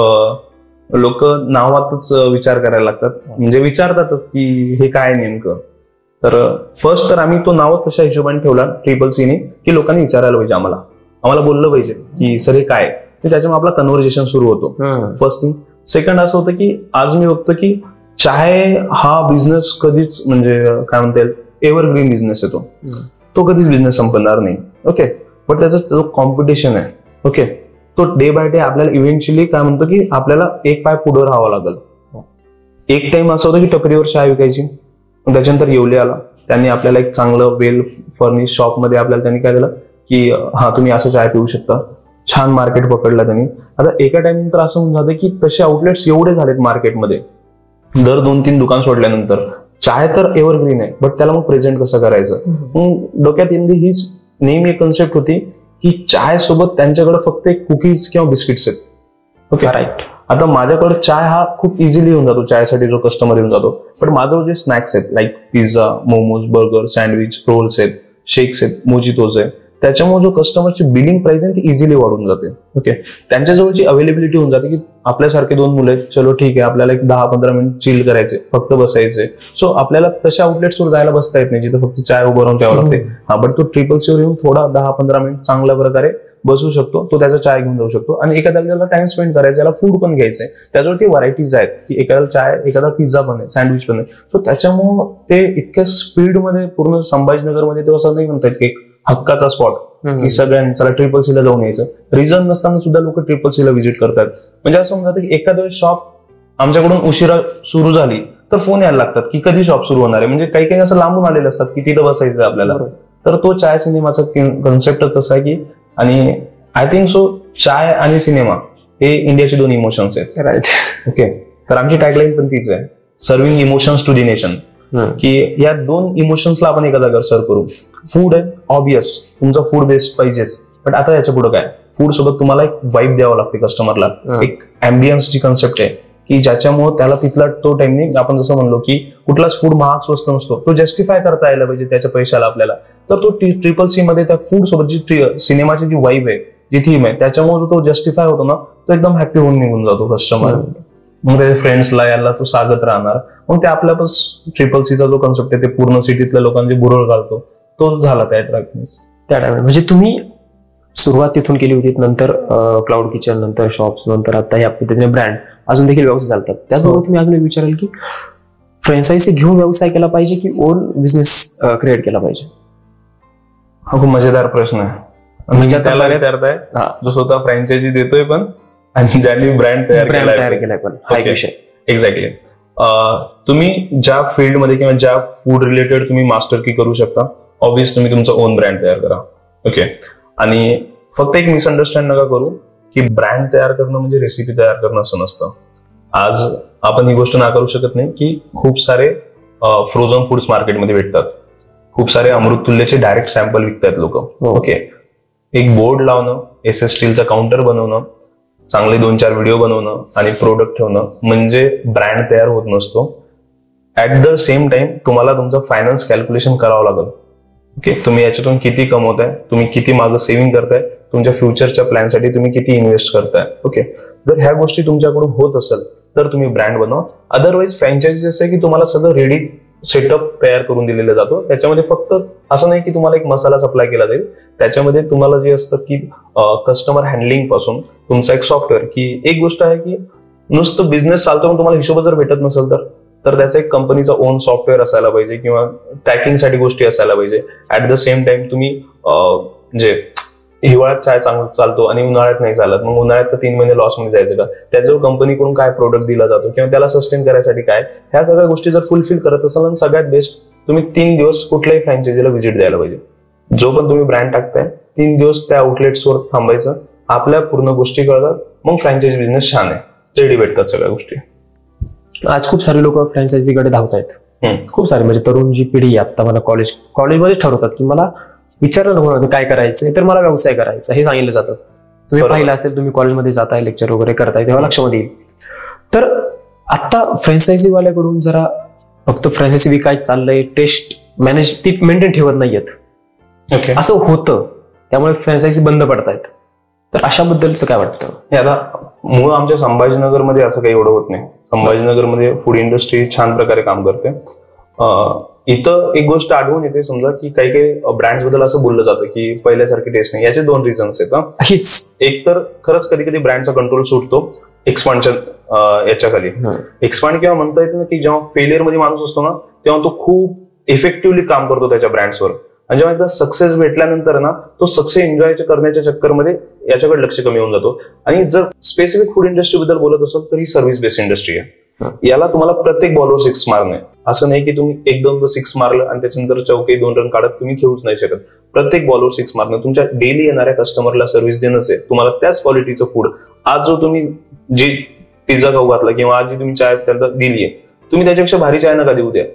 लोक नावातच विचार करायला लागतात, म्हणजे विचारतातच की हे काय नेमकं. तर फर्स्ट तर आम्ही तो नावच तशा हिशोबाने ठेवला ट्रिपल सीने, की लोकांनी विचारायला पाहिजे, आम्हाला बोललं पाहिजे की सर हे काय, त्याच्यामुळे आपला कन्व्हर्सेशन सुरू होतो. First thing. सेकंड असं होतं की आज मी बघतो की चाय हा बिझनेस कधीच म्हणजे काय म्हणता येईल एव्हरग्रीन बिझनेस आहे, तो कधीच बिझनेस संपणार नाही. ओके. बट त्याचा जो कॉम्पिटिशन आहे, ओके, तो डे बाय डे आपल्याला इव्हेंच्युअली काय म्हणतो की आपल्याला एक पाय पुढे राहावं लागेल. एक टाइम असं होतं की टपरीवर चाय विकायची, त्याच्यानंतर येवले आला, त्यांनी आपल्याला एक चांगलं वेल फर्निश शॉपमध्ये आपल्याला त्यांनी काय दिलं की हा तुम्ही असं चाय पिऊ शकता. छान मार्केट पकडला त्यांनी. आता एका टाइम नंतर असं होऊन जातं की तसे आउटलेट्स एवढे झालेत मार्केटमध्ये, दर 2-3 दुकान सोडल्यानंतर चाय तर एव्हरग्रीन आहे, बट त्याला मग प्रेझेंट कसं करायचं. मग डोक्यात येणारी हीच नेहमी एक कन्सेप्ट होती की चाय सोबत त्यांच्याकडे फक्त एक कुकीज किंवा बिस्किट्स आहेत. Okay, right. आता माझ्याकडे चाय हा खूप इझिली येऊन जातो, चायसाठी जो कस्टमर येऊन जातो. पण माझं जे स्नॅक्स आहेत like pizza, momos, burger, sandwich, rolls आहेत, शेक्स आहेत, मोजितोज आहे, त्याच्यामुळे जो कस्टमरची बिलिंग प्राइस आहे ती इझिली वाढून जाते. ओके. त्यांच्याजवळची अवेलेबिलिटी होऊन जाते की आपल्यासारखे 2 मुलं आहेत, चलो ठीक आहे, आपल्याला एक 10-15 मिनिट चिल करायचे, फक्त बसायचे. सो आपल्याला तशा आउटलेट्सवर जायला बसता येत नाही जिथे फक्त चाय उभं राहून ठेवावं लागते. हा, बट तो ट्रिपल सीवर येऊन थोडा 10-15 मिनिट चांगल्या प्रकारे बसू शकतो, तो त्याचा चाय घेऊन जाऊ शकतो. आणि एखाद्याला ज्याला टाइम स्पेंड करायचा, त्याला फूड पण घ्यायचंय, त्याच्यावरती व्हरायटीज आहेत की एखाद्याला चाय, एखादा पिझ्झा पण आहे, सँडविच पण आहे. सो त्याच्यामुळे ते इतक्या स्पीडमध्ये पूर्ण संभाजीनगरमध्ये ते असं नाही म्हणतात की हक्काचा स्पॉट की सगळ्यांनी चला ट्रिपल सीला जाऊन यायचं. रिझन नसताना सुद्धा लोक ट्रिपल सीला व्हिजिट करतात. म्हणजे असं म्हणतात की एखाद्या शॉप आमच्याकडून उशिरा सुरू झाली तर फोन यायला लागतात की कधी शॉप सुरू होणार आहे. म्हणजे काही काही असं लांबून आलेले असतात की तिथं बसायचं आपल्याला. तर तो चाय सिनेमाचा कन्सेप्टच तसा आहे की, आणि आय थिंक सो चाय आणि सिनेमा हे इंडियाचे 2 इमोशन्स आहेत. राईट. ओके. तर आमची टॅगलाईन पण तीच आहे, serving emotions to the nation, की या 2 इमोशन्सला आपण एका जागेवर सर्व करू. फूड आहे ऑब्वियस, तुमचा फूड बेस्ड पाहिजेच, बट आता याच्या पुढे काय, फूड सोबत तुम्हाला एक वाईब द्यावं लागते कस्टमरला, एक अँबियन्सची कन्सेप्ट आहे की ज्याच्यामुळे त्याला तिथला तो टाइमनी आपण जसं म्हणलो की कुठलाच फूड महाग स्वस्त नसतो, तो जस्टिफाय करता यायला पाहिजे त्याच्या पैशाला आपल्याला. तर तो ट्रिपल सी मध्ये त्या फूड सोबत जी सिनेमाची जी वाईब आहे, जी थीम आहे, त्याच्यामुळे तो जस्टिफाय होतो ना, तो एकदम हॅपी होऊन निघून जातो कस्टमर. मग त्याच्या फ्रेंड्सला याला तो सांगत राहणार. मग ते आपल्यापास ट्रिपल सीचा जो कन्सेप्ट आहे ते पूर्ण सिटीतल्या लोकांची बुरळ घालतो, तो झाला त्या अट्रॅक्टनेस त्या टाइम. म्हणजे तुम्ही सुरुवात तिथून केली होती, नंतर क्लाउड किचन, नंतर शॉप्स, नंतर आता या पद्धतीने ब्रँड अजून देखील व्यवसाय चालतात. त्याचबरोबर तुम्ही अजून विचाराल की फ्रँचायझी घेऊन व्यवसाय केला पाहिजे की ओन बिझनेस क्रिएट केला पाहिजे? हा खूप मजेदार प्रश्न आहे. म्हणजे त्याला विचारताय जो स्वतः फ्रँचायझी देतोय पण आणि ज्यांनी ब्रँड तयार केलाय पण. हा एक विषय. एक्झॅक्टली. तुम्ही ज्या फील्डमध्ये किंवा ज्या फूड रिलेटेड तुम्ही मास्टर की करू शकता, ऑब्व्हियस तुम्ही तुमचा ओन ब्रँड तयार करा. ओके. आणि फक्त एक मिसअंडरस्टँड नका करू की ब्रँड तयार करणं म्हणजे रेसिपी तयार करणं असं नसतं. आज आपण ही गोष्ट नाकारू शकत नाही की खूप सारे फ्रोझन फूड्स मार्केटमध्ये भेटतात, खूप सारे अमृततुल्यचे डायरेक्ट सॅम्पल विकतात लोक. ओके. एक बोर्ड लावणं, SS स्टीलचा काउंटर बनवणं, चांगले 2-4 व्हिडिओ बनवणं आणि प्रोडक्ट ठेवणं म्हणजे ब्रँड तयार होत नसतो. ऍट द सेम टाइम तुम्हाला तुमचं फायनान्स कॅल्क्युलेशन करावं लागेल. ओके. तुम्ही याच्यातून किती कमवताय, तुम्ही किती मागं सेव्हिंग करताय, तुमच्या फ्युचरच्या प्लॅनसाठी तुम्ही किती इन्व्हेस्ट करताय. ओके. जर ह्या गोष्टी तुमच्याकडून होत असेल तर तुम्ही ब्रँड बनवा. अदरवाईज फ्रँचायझी असं आहे की तुम्हाला सगळं रेडी सेटअप तयार करून दिलेला जातो. त्याच्यामध्ये फक्त असं नाही की तुम्हाला एक मसाला सप्लाय केला जाईल, त्याच्यामध्ये तुम्हाला जे असतं की कस्टमर हँडलिंग पासून तुमचा एक सॉफ्टवेअर, की एक गोष्ट आहे की नुसतं बिझनेस चालतो पण तुम्हाला हिशोब जर भेटत नसेल तर त्याचा एक कंपनीचा ओन सॉफ्टवेअर असायला पाहिजे किंवा ट्रॅकिंगसाठी गोष्टी असायला पाहिजे. ऍट द सेम टाइम तुम्ही जे हिवाळ्यात चाय चांगला चालतो आणि उन्हाळ्यात नाही चालत, मग उन्हाळ्यात 3 महिने लॉस मध्ये जायचं का? त्याच्यावर कंपनीकडून काय प्रोडक्ट दिला जातो किंवा त्याला सस्टेन करायसाठी काय, ह्या सगळ्या गोष्टी जर फुलफिल करत असाल, सगळ्यात बेस्ट तुम्ही 3 दिवस कुठल्याही फ्रँचायझीला व्हिजिट द्यायला पाहिजे. जो पण तुम्ही ब्रँड टाकताय 3 दिवस त्या आउटलेट्सवर थांबायचं, आपल्या पूर्ण गोष्टी कळतात, मग फ्रँचायझी बिझनेस छान आहे, रेडी भेटतात सगळ्या गोष्टी. आज खूप सारे लोक फ्रँचायझीकडे धावत आहेत, खूप सारे, म्हणजे तरुण जी पिढी आता मला कॉलेजमध्ये ठरवतात की मला विचारलं नको काय करायचं तर मला व्यवसाय करायचा, हे सांगितलं जातं. तुम्ही पाहिलं असेल, तुम्ही कॉलेजमध्ये जाताय, लेक्चर वगैरे करताय, तेव्हा लक्षामध्ये येईल. तर आता फ्रँचायझी वाल्याकडून जरा फक्त फ्रँचायझी विकाय चाललंय, टेस्ट मॅनेज ती मेंटेन ठेवत नाहीयेत, असं होतं, त्यामुळे फ्रँचायझी बंद पडतायत. तर अशाबद्दलच काय वाटतं? आता मूळ आमच्या संभाजीनगरमध्ये असं काही एवढं होत नाही. संभाजीनगरमध्ये फूड इंडस्ट्री छान प्रकारे काम करते. इथं एक गोष्ट आढळून येते, समजा की काही काही ब्रँड्स बद्दल असं बोललं जातं की पहिल्यासारखी टेस्ट नाही. याचे 2 रिझन्स आहेत. एक तर खरंच कधी कधी ब्रँडचा कंट्रोल सुटतो एक्सपान्शन याच्या खाली. एक्सपांड किंवा म्हणता येतं ना की जेव्हा फेलियर मध्ये माणूस असतो ना, तेव्हा तो खूप इफेक्टिव्हली काम करतो त्याच्या ब्रँड्सवर, आणि जेव्हा एकदा सक्सेस भेटल्यानंतर ना, तो सक्सेस एन्जॉय करण्याच्या चक्करमध्ये याच्याकडे लक्ष कमी होऊन जातो. आणि जर स्पेसिफिक फूड इंडस्ट्री बद्दल बोलत असाल तर ही सर्व्हिस बेस्ड इंडस्ट्री आहे. याला तुम्हाला प्रत्येक बॉलवर 6 मारणे, असं नाही की तुम्ही 1-2 6 मारलं आणि त्याच्यानंतर चौके 2 रन काढत तुम्ही खेळूच नाही शकत. प्रत्येक बॉलवर 6 मारणं, तुमच्या डेली येणाऱ्या कस्टमरला सर्व्हिस देणंच आहे. तुम्हाला त्याच क्वालिटीचं फूड, आज जो तुम्ही जी पिझ्झा खाऊ घातला किंवा आज जी तुम्ही चाय त्याला दिली आहे, तुम्ही त्याच्यापेक्षा भारी चाय नका देऊ द्या.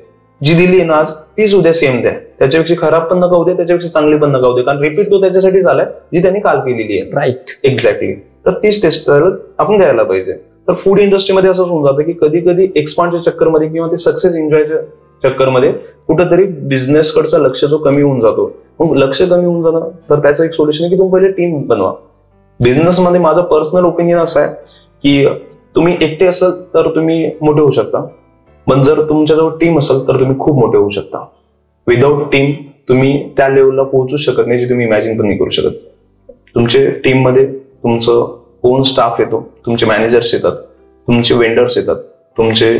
जी दिली आहे ना आज, तीच उद्या सेम द्या. त्याच्यापेक्षा खराब पण नका उद्या, त्याच्यापेक्षा चांगली पण नका उद्या, कारण रिपीट तो त्याच्यासाठी झालाय जी त्यांनी काल केलेली आहे. Right, exactly. तर तीच टेस्ट आपण द्यायला पाहिजे. तर फूड इंडस्ट्रीमध्ये असं होऊन जातं की कधी कधी एक्सपांडच्या चक्करमध्ये किंवा ते सक्सेस एन्जॉयच्या चक्करमध्ये कुठंतरी बिझनेस कडचा लक्ष जो कमी होऊन जातो. मग लक्ष कमी होऊन जाणं, तर त्याचं एक सोल्युशन आहे की तुम्ही पहिले टीम बनवा. बिझनेसमध्ये माझं पर्सनल ओपिनियन असं आहे की तुम्ही एकटे असाल तर तुम्ही मोठे होऊ शकता, पण जर तुमच्याजवळ टीम असेल तर तुम्ही खूप मोठे होऊ शकता. विदाऊट टीम तुम्ही त्या लेवलला पोहोचू शकत नाही, जे तुम्ही इमॅजिन पण नाही करू शकत. तुमचे टीममध्ये तुमचं ओन स्टाफ येतो, तुमचे मॅनेजर्स येतात, तुमचे वेंडर्स येतात, तुमचे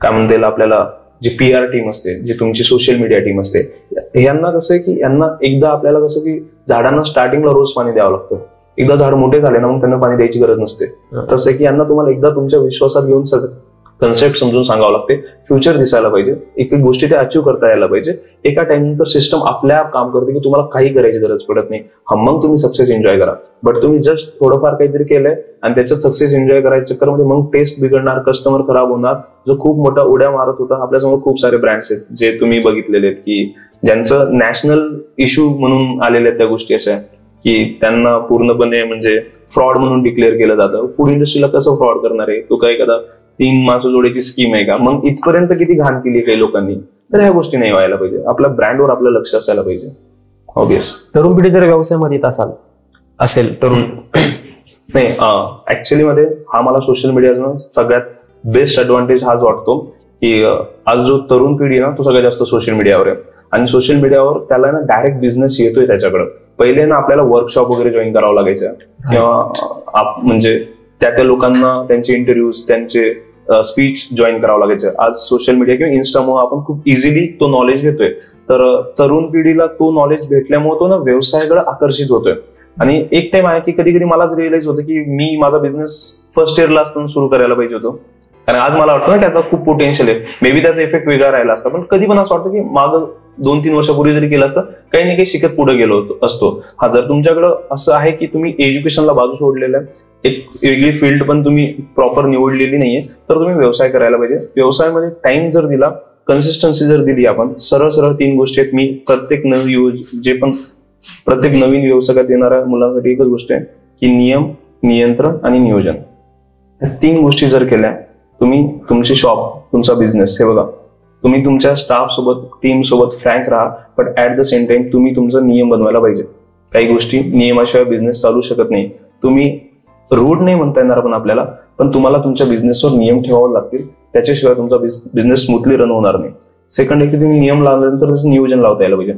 काय म्हणता येईल आपल्याला जी PR टीम असते, जी तुमची सोशल मीडिया टीम असते. यांना कसं आहे की यांना एकदा आपल्याला कसं की झाडांना स्टार्टिंगला रोज पाणी द्यावं लागतं. एकदा झाड मोठे झाले ना, मग त्यांना पाणी द्यायची गरज नसते. तसं आहे की यांना तुम्हाला एकदा तुमच्या विश्वासात घेऊन कन्सेप्ट समजून सांगावं लागते. फ्युचर दिसायला पाहिजे, एक एक गोष्टी ते अचीव्ह करता यायला पाहिजे. एका टाइमनंतर सिस्टम आपल्या आप काम करते की तुम्हाला काही करायची गरज पडत नाही. मग तुम्ही सक्सेस एन्जॉय करा. बट तुम्ही जस्ट थोडंफार काहीतरी केलंय आणि त्याच्यात सक्सेस एन्जॉय करायच्या चक्करमध्ये मग टेस्ट बिघडणार, कस्टमर खराब होणार, जो खूप मोठा उड्या मारत होता. आपल्यासमोर खूप सारे ब्रँड्स आहेत जे तुम्ही बघितलेले आहेत की ज्यांचं नॅशनल इश्यू म्हणून आलेल्या आहेत त्या गोष्टी अशा की त्यांना पूर्णपणे म्हणजे फ्रॉड म्हणून डिक्लेअर केलं जातं. फूड इंडस्ट्रीला कसं फ्रॉड करणार आहे, तो काय एखादा 3 माणसं जोड्याची स्कीम आहे का? मग इथपर्यंत किती घाण केली काही लोकांनी. तर ह्या गोष्टी नाही व्हायला पाहिजे. आपल्या ब्रँडवर आपलं लक्ष असायला पाहिजे. ऑब्वियस. तरुण पिढी जर व्यवसायामध्ये येत असेल तरुण नाही, ऍक्च्युअली मध्ये हा मला सोशल मीडियाचा सगळ्यात बेस्ट ऍडव्हान्टेज हाच वाटतो की आज जो तरुण पिढी आहे ना, तो सगळ्यात जास्त सोशल मीडियावर आहे. आणि सोशल मीडियावर त्याला ना डायरेक्ट बिझनेस येतोय त्याच्याकडे. पहिले ना आपल्याला वर्कशॉप वगैरे जॉईन करावं लागायचं किंवा म्हणजे त्या लोकांना त्यांचे इंटरव्ह्यूज, त्यांचे स्पीच जॉईन करावं लागायचं. आज सोशल मीडिया किंवा इन्स्टामुळे आपण खूप इझिली तो नॉलेज घेतोय. तर तरुण पिढीला तो नॉलेज भेटल्यामुळे तो ना व्यवसायाकडे आकर्षित होतोय. आणि एक टाइम आहे की कधी कधी मलाच रिअलाइज होतं की मी माझा बिझनेस फर्स्ट इयरला असताना सुरू करायला पाहिजे होतो. कारण आज मला वाटतं ना की आता खूप पोटेन्शियल आहे. मे बी त्याचा इफेक्ट वेगळा राहिला असता, पण कधी पण असं वाटतं की मागं 2-3 वर्षापूर्वी जरी केलं असतं, काही ना काही शिकत पुढे गेलो असतो. जर तुमच्याकडं असं आहे की तुम्ही एज्युकेशनला बाजू सोडलेलं आहे, एक वेगळी फील्ड पण तुम्ही प्रॉपर निवडलेली नाहीये, तर तुम्ही व्यवसाय करायला पाहिजे. व्यवसायामध्ये टाइम जर दिला, कन्सिस्टन्सी जर दिली, आपण सरळ 3 गोष्टी आहेत. मी प्रत्येक नवीन व्यवसायात येणाऱ्या मुलांसाठी एकच गोष्ट आहे की नियम, नियंत्रण आणि नियोजन. या 3 गोष्टी जर केल्या, तुम्ही तुमची शॉप, तुमचा बिझनेस, हे बघा, तुम्ही तुमच्या स्टाफ सोबत, टीम सोबत फ्रँक राहा, but at the same time तुम्ही तुमचा नियम बनवायला पाहिजे. काही गोष्टी नियमाशिवाय बिझनेस चालू शकत नाही. तुम्ही रूढ नाही म्हणता येणार पण आपल्याला, पण तुम्हाला तुमच्या बिझनेसवर नियम ठेवावे लागतील. त्याच्याशिवाय तुमचा बिझनेस स्मूथली रन होणार नाही. सेकंड आहे की तुम्ही नियम लावल्यानंतर त्याचं नियोजन लावता यायला पाहिजे.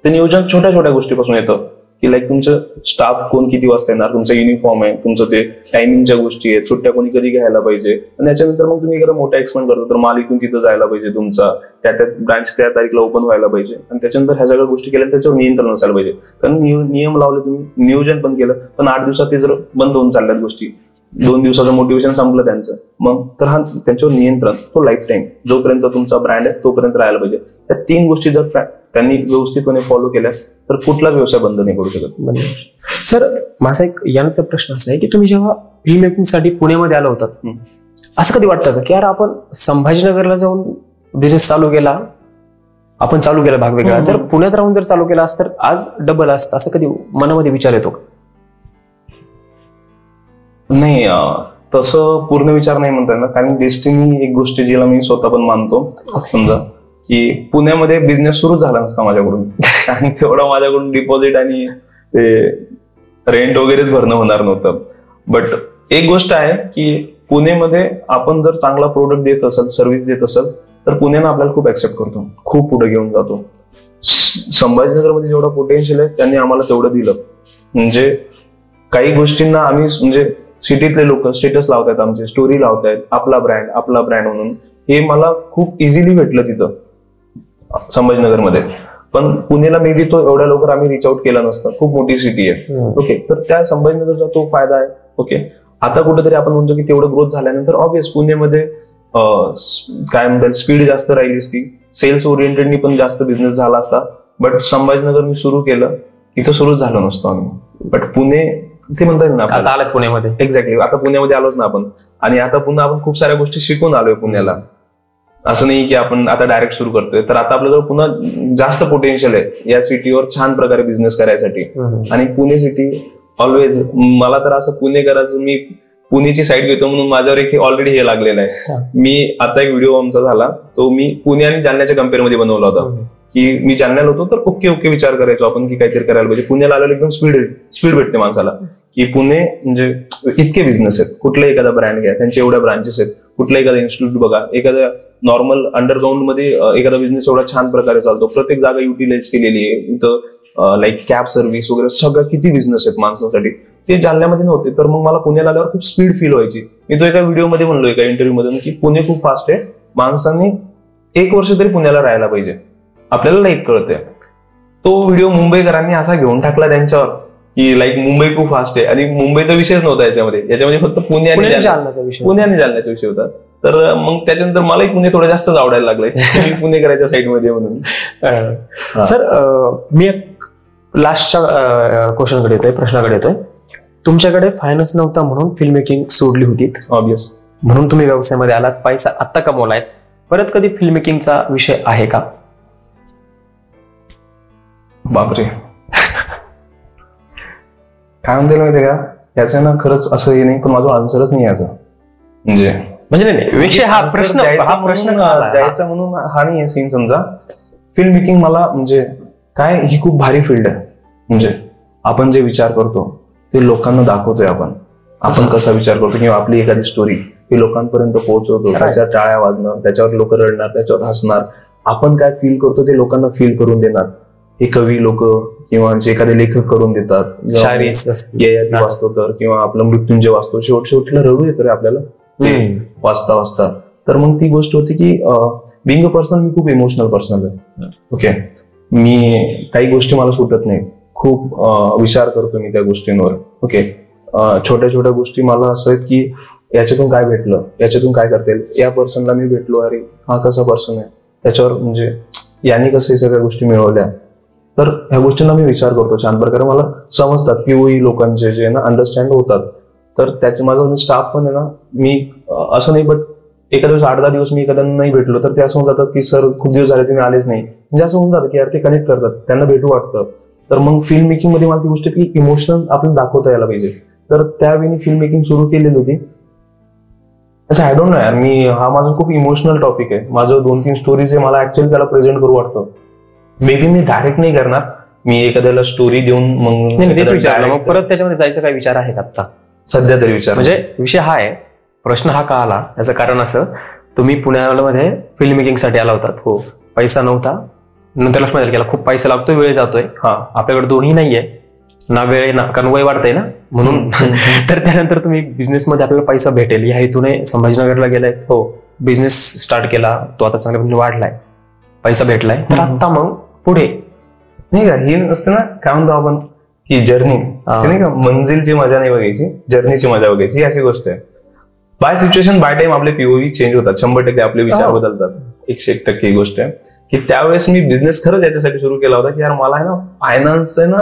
ते नियोजन छोट्या छोट्या गोष्टीपासून येतं. की लाईक तुमचं स्टाफ कोण किती वाजता येणार, तुमचा युनिफॉर्म आहे, तुमचं ते टायमिंगच्या गोष्टी आहेत, सुट्ट्या कोणी कधी घ्यायला पाहिजे. आणि त्याच्यानंतर मग तुम्ही एखादा मोठा एक्सपेंड करतो तर माल इथून तिथं जायला पाहिजे, तुमचा त्या ब्रांच त्या तारीखला ओपन व्हायला पाहिजे. आणि त्याच्यानंतर ह्या सगळ्या गोष्टी केल्या त्याच्यावर नियंत्रण असायला पाहिजे. कारण नियम लावले, तुम्ही नियोजन पण केलं, पण 8 दिवसात ते जर बंद होऊन चालल्यात गोष्टी, 2 दिवसाचं मोटिवेशन संपलं त्यांचं, मग तर हा त्यांच्यावर नियंत्रण तो लाईफ टाईम जोपर्यंत तुमचा ब्रँड आहे तोपर्यंत राहायला पाहिजे. त्या 3 गोष्टी जर त्यांनी व्यवस्थितपणे फॉलो केल्या तर कुठलाच व्यवसाय बंद नाही करू शकत. सर, माझा एक याचा प्रश्न असा आहे की तुम्ही जेव्हा फिल्म मेकिंगसाठी पुण्यामध्ये आला होतात, असं कधी वाटतं का की यार आपण संभाजीनगरला जाऊन बिझनेस चालू केला, आपण चालू केला भाग वेगळा, जर पुण्यात राहून जर चालू केला असतं तर आज डबल असतं, असं कधी मनामध्ये विचार येतो का? नाही, तसं पूर्ण विचार नाही म्हणता येणार. कारण डेस्टिनी एक गोष्ट जिला मी स्वतः पण मानतो. समजा की पुण्यामध्ये बिझनेस सुरू झाला नसता माझ्याकडून आणि तेवढा माझ्याकडून डिपॉझिट आणि ते रेंट वगैरेच भरणं होणार नव्हतं. बट एक गोष्ट आहे की पुणेमध्ये आपण जर चांगला प्रोडक्ट देत असेल, सर्व्हिस देत असेल, तर पुण्यानं आपल्याला खूप ऍक्सेप्ट करतो, खूप पुढे घेऊन जातो. संभाजीनगरमध्ये जेवढा पोटेन्शियल आहे त्यांनी आम्हाला तेवढं दिलं. म्हणजे काही गोष्टींना आम्ही म्हणजे सिटीतले लोक स्टेटस लावतायत, आमचे स्टोरी लावतायत, आपला ब्रँड म्हणून. हे मला खूप इझिली भेटलं तिथं संभाजीनगरमध्ये. पण पुण्याला मे बी तो एवढ्या लवकर आम्ही रिच आउट केला नसतं, खूप मोठी सिटी आहे. ओके, तर त्या संभाजीनगरचा तो फायदा आहे. ओके, आता कुठेतरी आपण म्हणतो की तेवढं ग्रोथ झाल्यानंतर ऑब्वियस पुण्यामध्ये काय म्हणतात स्पीड जास्त राहिली असती, सेल्स ओरिएंटेडनी पण जास्त बिझनेस झाला असता. बट संभाजीनगर मी सुरू केलं, इथं सुरूच झालो नसतो आम्ही. बट पुणे ते म्हणतात ना, आता आलात पुण्यामध्ये. एक्झॅक्टली, आता पुण्यामध्ये आलोच ना आपण. आणि आता पुन्हा आपण खूप साऱ्या गोष्टी शिकून आलोय पुण्याला. असं नाही की आपण आता डायरेक्ट सुरू करतोय, तर आता आपल्याजवळ पुन्हा जास्त पोटेन्शियल आहे या सिटीवर छान प्रकारे बिझनेस करायसाठी. आणि पुणे सिटी ऑलवेज, मला तर असं पुणे करायचं, मी पुणेची साईड घेतो म्हणून माझ्यावर एक ऑलरेडी हे लागलेलं आहे. मी आता एक व्हिडिओ आमचा झाला तो मी पुणे आणि जालन्याच्या कम्पेअरमध्ये बनवला होता. की मी जालन्याला होतो तर ओके विचार करायचो आपण की काहीतरी करायला पाहिजे. पुण्याला आलेलं एकदम स्पीड भेटते माणसाला की पुणे म्हणजे इतके बिझनेस आहेत. कुठलाही एखादा ब्रँड घ्या, त्यांचे एवढ्या ब्रांचेस आहेत. कुठला एखादा इन्स्टिट्यूट बघा, एखाद्या नॉर्मल अंडरग्राऊंड मध्ये एखादा बिझनेस एवढा छान प्रकारे चालतो, प्रत्येक जागा युटिलाइज केलेली आहे. इथं लाईक कॅब सर्व्हिस वगैरे सगळं किती बिझनेस आहेत माणसांसाठी, ते जालन्यामध्ये नव्हते. तर मग मला पुण्याला आल्यावर खूप स्पीड फील व्हायची. मी तो एका व्हिडिओमध्ये म्हणलो, एका इंटरव्ह्यू मध्ये, की पुणे खूप फास्ट आहे, माणसांनी 1 वर्ष तरी पुण्याला राहायला पाहिजे, आपल्याला लाईक कळतंय. तो व्हिडिओ मुंबईकरांनी असा घेऊन टाकला त्यांच्यावर की लाईक मुंबई खूप फास्ट आहे. आणि मुंबईचा विषयच नव्हता याच्यामध्ये फक्त पुणे आणि जालन्याचा विषय होता. तर मग त्याच्यानंतर मलाही पुणे थोडं जास्तच आवडायला लागलंय मी पुणेकरांच्या साईडमध्ये म्हणून. सर, मी एक लास्टच्या क्वेश्चनकडे येतोय, प्रश्नाकडे येतोय. तुमच्याकडे फायनान्स नव्हता म्हणून फिल्म मेकिंग सोडली होती, ऑब्वियस, म्हणून तुम्ही व्यवसायामध्ये आलात, पैसा आत्ता कमवलाय. परत कधी फिल्म मेकिंगचा विषय आहे का? बापरे, काय म्हणते माहितीये का, याचं ना खरंच असं हे नाही, पण माझं आन्सरच नाही याचं. म्हणजे नाही विषय हा प्रश्न द्यायचा म्हणून हा नाही आहे सीन. समजा फिल्म मेकिंग मला म्हणजे काय, ही खूप भारी फील्ड आहे. म्हणजे आपण जे विचार करतो ते लोकांना दाखवतोय. आपण कसा विचार करतो किंवा आपली एखादी स्टोरी ही लोकांपर्यंत पोहोचवतो, त्याच्यावर टाळ्या वाजणार, त्याच्यावर लोक रडणार, त्याच्यावर हसणार. आपण काय फील करतो ते लोकांना फील करून देणार. हे कवी लोक किंवा जे एखादे लेखक करून देतात, ययाती वाचतो तर, किंवा आपलं मृत्युंजय वाचतो, शेवटीला रडू येतो रे आपल्याला वाचता. तर मग ती गोष्ट होती की बिंग अ पर्सन, मी खूप इमोशनल पर्सन आहे. ओके, मी काही गोष्टी मला सुटत नाही, खूप विचार करतो मी त्या गोष्टींवर. ओके, छोट्या गोष्टी मला असं आहेत की याच्यातून काय भेटलं, याच्यातून काय करता येईल, या पर्सनला मी भेटलो, अरे हा कसा पर्सन आहे, त्याच्यावर म्हणजे यांनी कसं सगळ्या गोष्टी मिळवल्या. तर ह्या गोष्टींना मी विचार करतो छान प्रकारे, मला समजतात पीओई लोकांचे जे ना अंडरस्टँड होतात. तर त्याचे माझा स्टाफ पण आहे ना, मी असं नाही, बट एखाद्या दिवस 8-10 दिवस मी एखाद्याला नाही भेटलो तर ते असं होऊन जातात की सर खूप दिवस झाले तुम्ही आलेच नाही. म्हणजे असं होऊन जातं की यार ते कनेक्ट करतात, त्यांना भेटू वाटतं. तर मग फिल्म मेकिंग मध्ये मला ती गोष्ट की इमोशनल आपण दाखवता यायला पाहिजे. तर त्यावेळी फिल्म मेकिंग सुरू केलेली होती. असं आय डोंट नो यार, हा माझा खूप इमोशनल टॉपिक आहे. माझं 2-3 स्टोरीज आहे, मला ऍक्च्युअली त्याला प्रेझेंट करू वाटतं. मे बी मी डायरेक्ट नाही करणार, मी एखाद्याला स्टोरी देऊन मग तेच विचारलं. मग परत त्याच्यामध्ये जायचं काय विचार आहे का आता सध्या तरी? विचार म्हणजे विषय हा आहे, प्रश्न हा का आला याचं कारण असं, तुम्ही पुण्यामध्ये फिल्म मेकिंगसाठी आला होतात, हो, पैसा नव्हता, नंतर लक्षात गेला खूप पैसा लागतोय, वेळ जातोय, हा आपल्याकडे दोन्ही नाहीये, ना वेळ ना, कारण वय वाढतंय ना म्हणून. तर त्यानंतर तुम्ही बिझनेसमध्ये आपल्याला पैसा भेटेल या हेतूने संभाजीनगरला गेलाय. हो, बिझनेस स्टार्ट केला, तो आता चांगल्या पद्धतीने वाढलाय, पैसा भेटलाय, तर आता मग पुढे नाही का, हे नसतं ना, काय म्हणतो आपण की जर्नी नाही का, मंजिलची मजा नाही बघायची, जर्नीची मजा बघायची, अशी गोष्ट आहे. बाय सिच्युएशन बाय टाइम आपले पीओव्ही चेंज होतात, 100% आपले विचार बदलतात. 101% ही गोष्ट आहे की त्यावेळेस मी बिझनेस खरंच याच्यासाठी सुरू केला होता की यार मला आहे ना फायनान्स आहे ना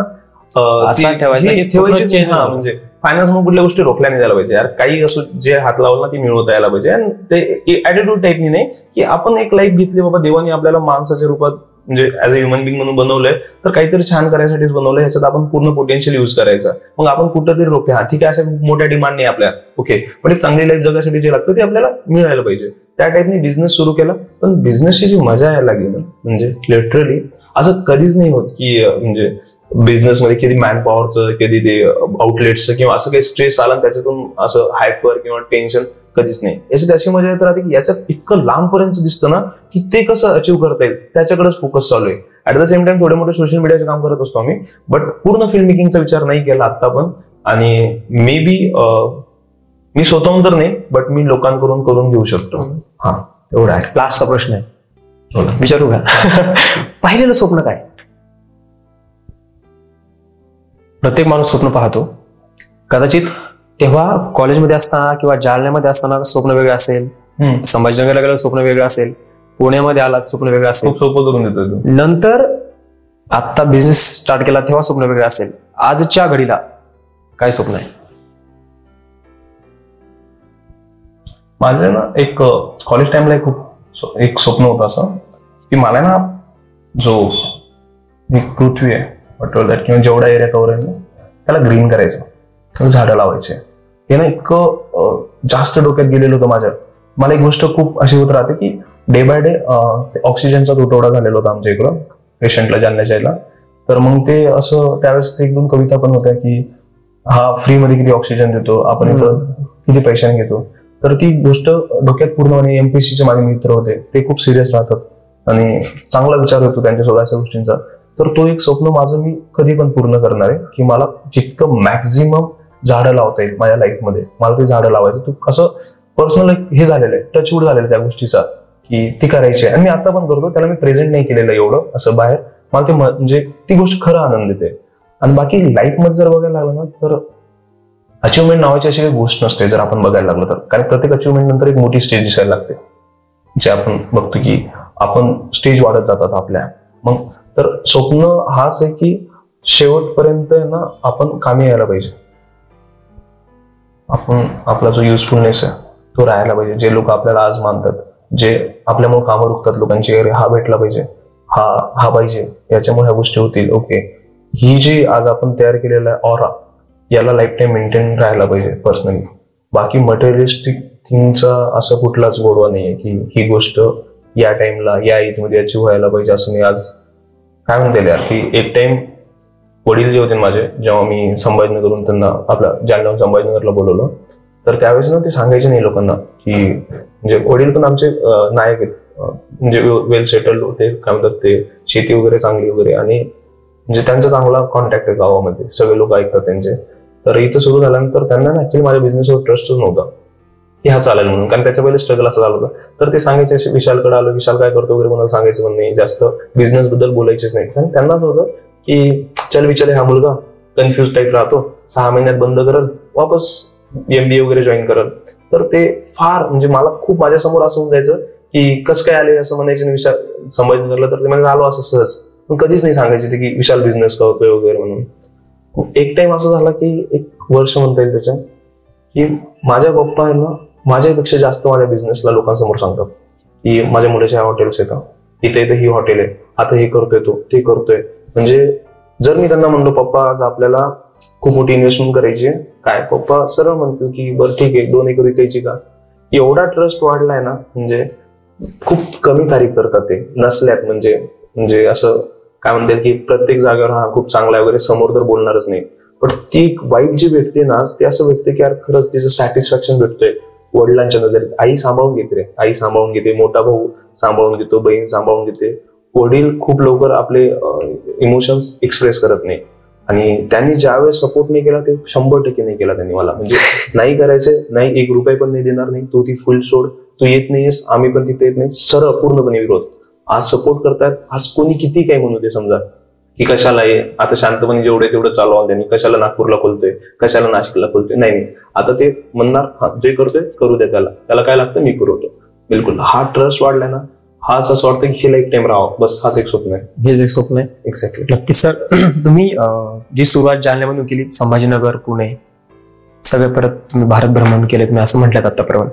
ठेवायची, म्हणजे फायनान्स मग कुठल्या गोष्टी रोखल्या नाही झाल्या पाहिजे यार, काही असं जे हात लावलं ना ती मिळवता यायला पाहिजे. आणि ते ऍटिट्यूड टाईपनी नाही की आपण एक लाईफ घेतली बाबा, देवाने आपल्याला माणसाच्या रूपात म्हणजे ऍज अ ह्युमन बिंग म्हणून बनवलंय, तर काहीतरी छान करायसाठीच बनवलंय, ह्याच्यात आपण पूर्ण पोटेन्शियल युज करायचं. मग आपण कुठंतरी रोखते, हा ठीक आहे, अशा मोठ्या डिमांड नाही आपल्या, ओके, पण एक चांगली लाईफ जगासाठी जे लागतं ते आपल्याला मिळायला पाहिजे. त्या टाईपने बिझनेस सुरू केला. पण बिझनेसची जी मजा यायला लागली ना, म्हणजे लिटरली असं कधीच नाही होत की म्हणजे बिझनेसमध्ये कधी मॅन पॉवरचं, कधी ते आउटलेट्सचं किंवा असं काही स्ट्रेस आला त्याच्यातून असं हायपर किंवा टेन्शन कधीच नाही. याच्यात अशी मजा येत राहते की याच्यात इतकं लांबपर्यंत दिसतं ना की ते कसं अचीव्ह करता येईल त्याच्याकडेच फोकस चालू आहे. ऍट द सेम टाइम थोडे मोठे सोशल मीडियाचे काम करत असतो आम्ही, बट पूर्ण फिल्म मेकिंगचा विचार नाही केला आता पण. आणि मे बी मी स्वतःहून तर नाही, बट मी लोकांकडून करून घेऊ शकतो. हा, एवढा आहे. लास्टचा प्रश्न आहे, विचारू का? पाहिलेलं स्वप्न काय? प्रत्येक माणूस स्वप्न पाहतो. कदाचित तेव्हा कॉलेजमध्ये असताना किंवा जालन्यामध्ये असताना स्वप्न वेगळं असेल, संभाजीनगरला गेलं स्वप्न वेगळं असेल, पुण्यामध्ये आला स्वप्न वेगळं असेल, खूप सोपं करून देतो. नंतर आता बिझनेस स्टार्ट केला तेव्हा स्वप्न वेगळं असेल. आजच्या घडीला काय स्वप्न आहे? माझं ना एक कॉलेज टाइमला एक स्वप्न होतं असं की मला ना जो पृथ्वी आहे किंवा जेवढा एरिया कव्हर आहे ना त्याला ग्रीन करायचं, झाडं लावायचे. हे ना इतकं जास्त डोक्यात गेलेलं होतं माझ्या. मला एक गोष्ट खूप अशी होत राहते की डे बाय डे ऑक्सिजनचा तुटवडा झालेला होता आमच्या इकडं पेशंटला, जालन्याच्या याला. तर मग ते असं त्यावेळेस एक दोन कविता पण होत्या की हा फ्रीमध्ये किती ऑक्सिजन देतो आपण, इथं किती पैशाने घेतो. तर ती गोष्ट डोक्यात पूर्णपणे, एमपीसीचे माझे मित्र होते ते खूप सिरियस राहतात आणि चांगला विचार होतो त्यांच्यासोबत अशा गोष्टींचा. तर तो एक स्वप्न माझं मी कधी पण पूर्ण करणार आहे की मला जितकं मॅक्झिमम झाडं लावता येईल माझ्या लाईफमध्ये, मला ते झाडं लावायचं. तू असं पर्सनल हे झालेलं आहे, टचवूड झालेलं त्या गोष्टीचा की ती करायची आहे. आणि मी आता पण करतो, त्याला मी प्रेझेंट नाही केलेलं एवढं असं बाहेर. मला ते म्हणजे ती गोष्ट खरं आनंद देते. आणि बाकी लाईफमध्ये जर बघायला लागलं ना तर अचिव्हमेंट नावाची अशी काही गोष्ट नसते जर आपण बघायला लागलो तर. कारण प्रत्येक अचिव्हमेंट नंतर एक मोठी स्टेज दिसायला लागते, जे आपण बघतो की आपण स्टेज वाढत जातात आपल्या. मग तर स्वप्न हाच आहे की शेवटपर्यंत ना आपण कामी यायला पाहिजे, आपण आपला जो युजफुलनेस आहे तो राहायला पाहिजे. जे लोक आपल्याला आज मानतात, जे आपल्यामुळे कामं रुकतात लोकांची, अरे हा भेटला पाहिजे, हा पाहिजे, याच्यामुळे ह्या गोष्टी होतील, ओके, ही जी आज आपण तयार केलेला आहे ऑरा, याला लाईफ टाईम मेंटेन राहायला पाहिजे पर्सनली. बाकी मटेरियलिस्टिक थिंगचा असं कुठलाच गोडवा नाहीये की ही गोष्ट या टाइमला या एज मध्ये अचीव्ह व्हायला पाहिजे असं नाही. आज काय म्हणता यार की एक टाइम वडील जे होते माझे, जेव्हा मी संभाजीनगरहून त्यांना आपल्या जालना संभाजीनगरला बोलवलं, तर त्यावेळेस ना ते सांगायचे नाही लोकांना की, म्हणजे वडील पण आमचे नायक आहेत, म्हणजे वेल सेटल्ड होते, काय म्हणतात ते, शेती वगैरे चांगली वगैरे, आणि म्हणजे त्यांचा चांगला कॉन्टॅक्ट आहे गावामध्ये, सगळे लोक ऐकतात त्यांचे. तर इथं सुरू झाल्यानंतर त्यांना ऍक्च्युली माझ्या बिझनेसवर ट्रस्टच नव्हता की हा चालेल म्हणून, कारण त्याच्या पहिले स्ट्रगल असं झालं होतं. तर ते सांगायचे असे, विशालकडे आलो, विशाल काय करतो वगैरे कोणाला सांगायचं पण नाही, जास्त बिझनेस बद्दल बोलायचेच नाही. कारण त्यांनाच होतं की चल विचार हा मुलगा कन्फ्युज टाईप राहतो, 6 महिन्यात बंद करल, वापस MBA वगैरे जॉईन करल. तर ते फार म्हणजे मला खूप माझ्यासमोर असं होऊन जायचं की कसं काय आले असं म्हणायचे, विशाल संभाजीनगरला, तर ते म्हणजे आलो असं सहज, पण कधीच नाही सांगायचे ते की विशाल बिझनेस करतोय वगैरे म्हणून. एक टाइम असं झाला की 1 वर्ष म्हणता येईल त्याच्या, की माझ्या पप्पा आहे ना माझ्यापेक्षा जास्त माझ्या बिझनेसला लोकांसमोर सांगतात की माझ्या मुलाच्या हॉटेल्स येतात, इथे ही हॉटेल आहे, आता हे करतोय, तो ते करतोय. म्हणजे जर मी त्यांना म्हणलो पप्पा आज आपल्याला खूप मोठी इन्व्हेस्टमेंट करायची आहे, काय पप्पा सरळ म्हणतील की बरं ठीक आहे 2 एकर विकायची का. एवढा ट्रस्ट वाढलाय ना, म्हणजे खूप कमी तारीफ करतात ते नसल्यात, म्हणजे असं काय म्हणतात की प्रत्येक जागेवर हा खूप चांगला वगैरे समोर तर बोलणारच नाही, पण ती वाईट जी भेटते ना ते असं भेटते की यार खरंच तिचं सॅटिस्फॅक्शन भेटतोय वडिलांच्या नजरेत. आई सांभाळून घेते रे, आई सांभाळून घेते, मोठा भाऊ सांभाळून घेतो, बहीण सांभाळून घेते. वडील खूप लवकर आपले इमोशन्स एक्सप्रेस करत नाही, आणि त्यांनी ज्यावेळेस सपोर्ट नाही केला ते 100% नाही केला त्यांनी मला. म्हणजे नाही करायचंय, नाही 1 रुपये पण नाही देणार, नाही तू ती फुल सोड, तू येत नाहीस, आम्ही पण तिथे येत नाही, सरळ पूर्णपणे विरोध. आज सपोर्ट करतायत, आज कोणी किती काय म्हणू दे, समजा की कशाला आहे आता शांतपणे जेवढे तेवढं चालवा त्यांनी, कशाला नागपूरला खोलतोय, कशाला नाशिकला खोलतोय, नाही आता ते म्हणणार जे करतोय करू दे, त्याला काय लागतं मी पुरवतो. बिलकुल हा ट्रस्ट वाढलाय ना, हाच असं वाटतं की हे लाईफ टाइम राहावं, बस हाच एक स्वप्न आहे. हेच एक स्वप्न आहे. एक्झॅक्टली. नक्कीच सर. तुम्ही जी सुरुवात जालन्यामधून केली, संभाजीनगर, पुणे, सगळे परत तुम्ही भारत भ्रमण केले, तुम्ही असं म्हटल्यात आतापर्यंत.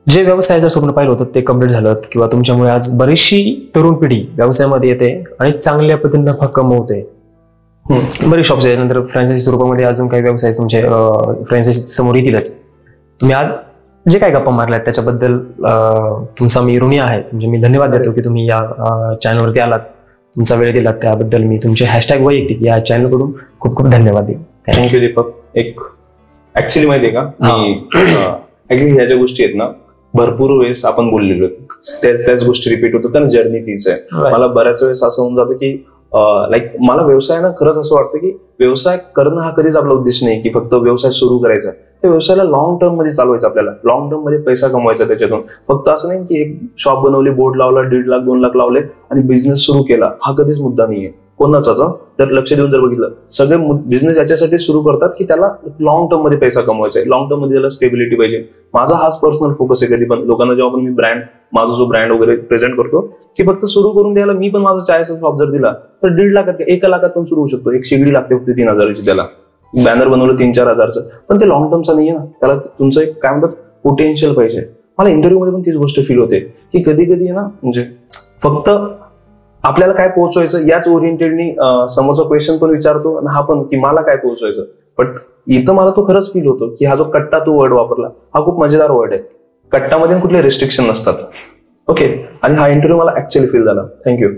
जे व्यवसायाचं स्वप्न पाहिलं होतं ते कम्प्लीट झालं, किंवा तुमच्यामुळे आज बरीचशी तरुण पिढी व्यवसायामध्ये येते आणि चांगल्या पद्धतीने नफा कमवते. बरेच शॉप्स आहे, नंतर फ्रँचायझी स्वरूपामध्ये अजून काही व्यवसाय तुमचे फ्रँचायझी समोर येतीलच. तुम्ही आज जे काही गप्पा मारल्यात त्याच्याबद्दल तुमचा मी ऋणी आहे. म्हणजे मी धन्यवाद देतो की तुम्ही या चॅनलवरती आलात, तुमचा वेळ दिलात, त्याबद्दल मी तुमचे #वैयक्तिक या चॅनलकडून खूप खूप धन्यवाद देईन. थँक्यू दीपक. एक ऍक्च्युली माहितीये का, ऍक्च्युली ह्या ज्या गोष्टी आहेत ना, भरपूर वेळेस आपण बोललेलो, त्याच गोष्टी रिपीट होतात आणि जर्नी तीच आहे. मला बऱ्याच वेळेस असं होऊन जातं की मला व्यवसाय ना खरंच असं वाटतं की व्यवसाय करणं हा कधीच आपला उद्देश नाही की फक्त व्यवसाय सुरू करायचा. त्या व्यवसायाला लॉंग टर्म मध्ये चालवायचं, आपल्याला लॉंग टर्म मध्ये पैसा कमवायचा त्याच्यातून. फक्त असं नाही की एक शॉप बनवली, बोर्ड लावला, 1.5 लाख 2 लाख लावले आणि बिझनेस सुरू केला, हा कधीच मुद्दा नाहीये कोणाचाच. जर लक्ष देऊन जर बघितलं, सगळे बिझनेस याच्यासाठी सुरू करतात की त्याला लॉंग टर्म मध्ये पैसा कमवायचा आहे, लॉंग टर्म मध्ये त्याला स्टेबिलिटी पाहिजे. माझा हाच पर्सनल फोकस आहे. कधी पण लोकांना जेव्हा पण मी माझा जो ब्रँड वगैरे प्रेझेंट करतो की फक्त सुरू करून द्यायला, मी पण माझा चायचा शॉप जर दिला तर 1.5 लाखात 1 लाखात पण सुरू होऊ शकतो. एक शेगडी लागते फक्त 3,000ची, त्याला बॅनर बनवलं 3-4 हजारचं, पण ते लॉंग टर्मचं नाहीये ना, त्याला तुमचं एक काय म्हणतात पोटेन्शियल पाहिजे. मला इंटरव्ह्यू मध्ये पण तीच गोष्ट फील होते की कधी कधी ना, म्हणजे फक्त आपल्याला काय पोहोचवायचं याच ओरिएंटेडनी समोरचा क्वेश्चन पण विचारतो आणि हा पण की मला काय पोहोचवायचं. बट इथं मला तो खरंच फील होतो की हा जो कट्टा तू वर्ड वापरला, हा खूप मजेदार वर्ड आहे. कट्टामध्ये कुठले रिस्ट्रिक्शन नसतात. ओके. आणि हा इंटरव्ह्यू मला ऍक्च्युअली फील झाला. थँक्यू.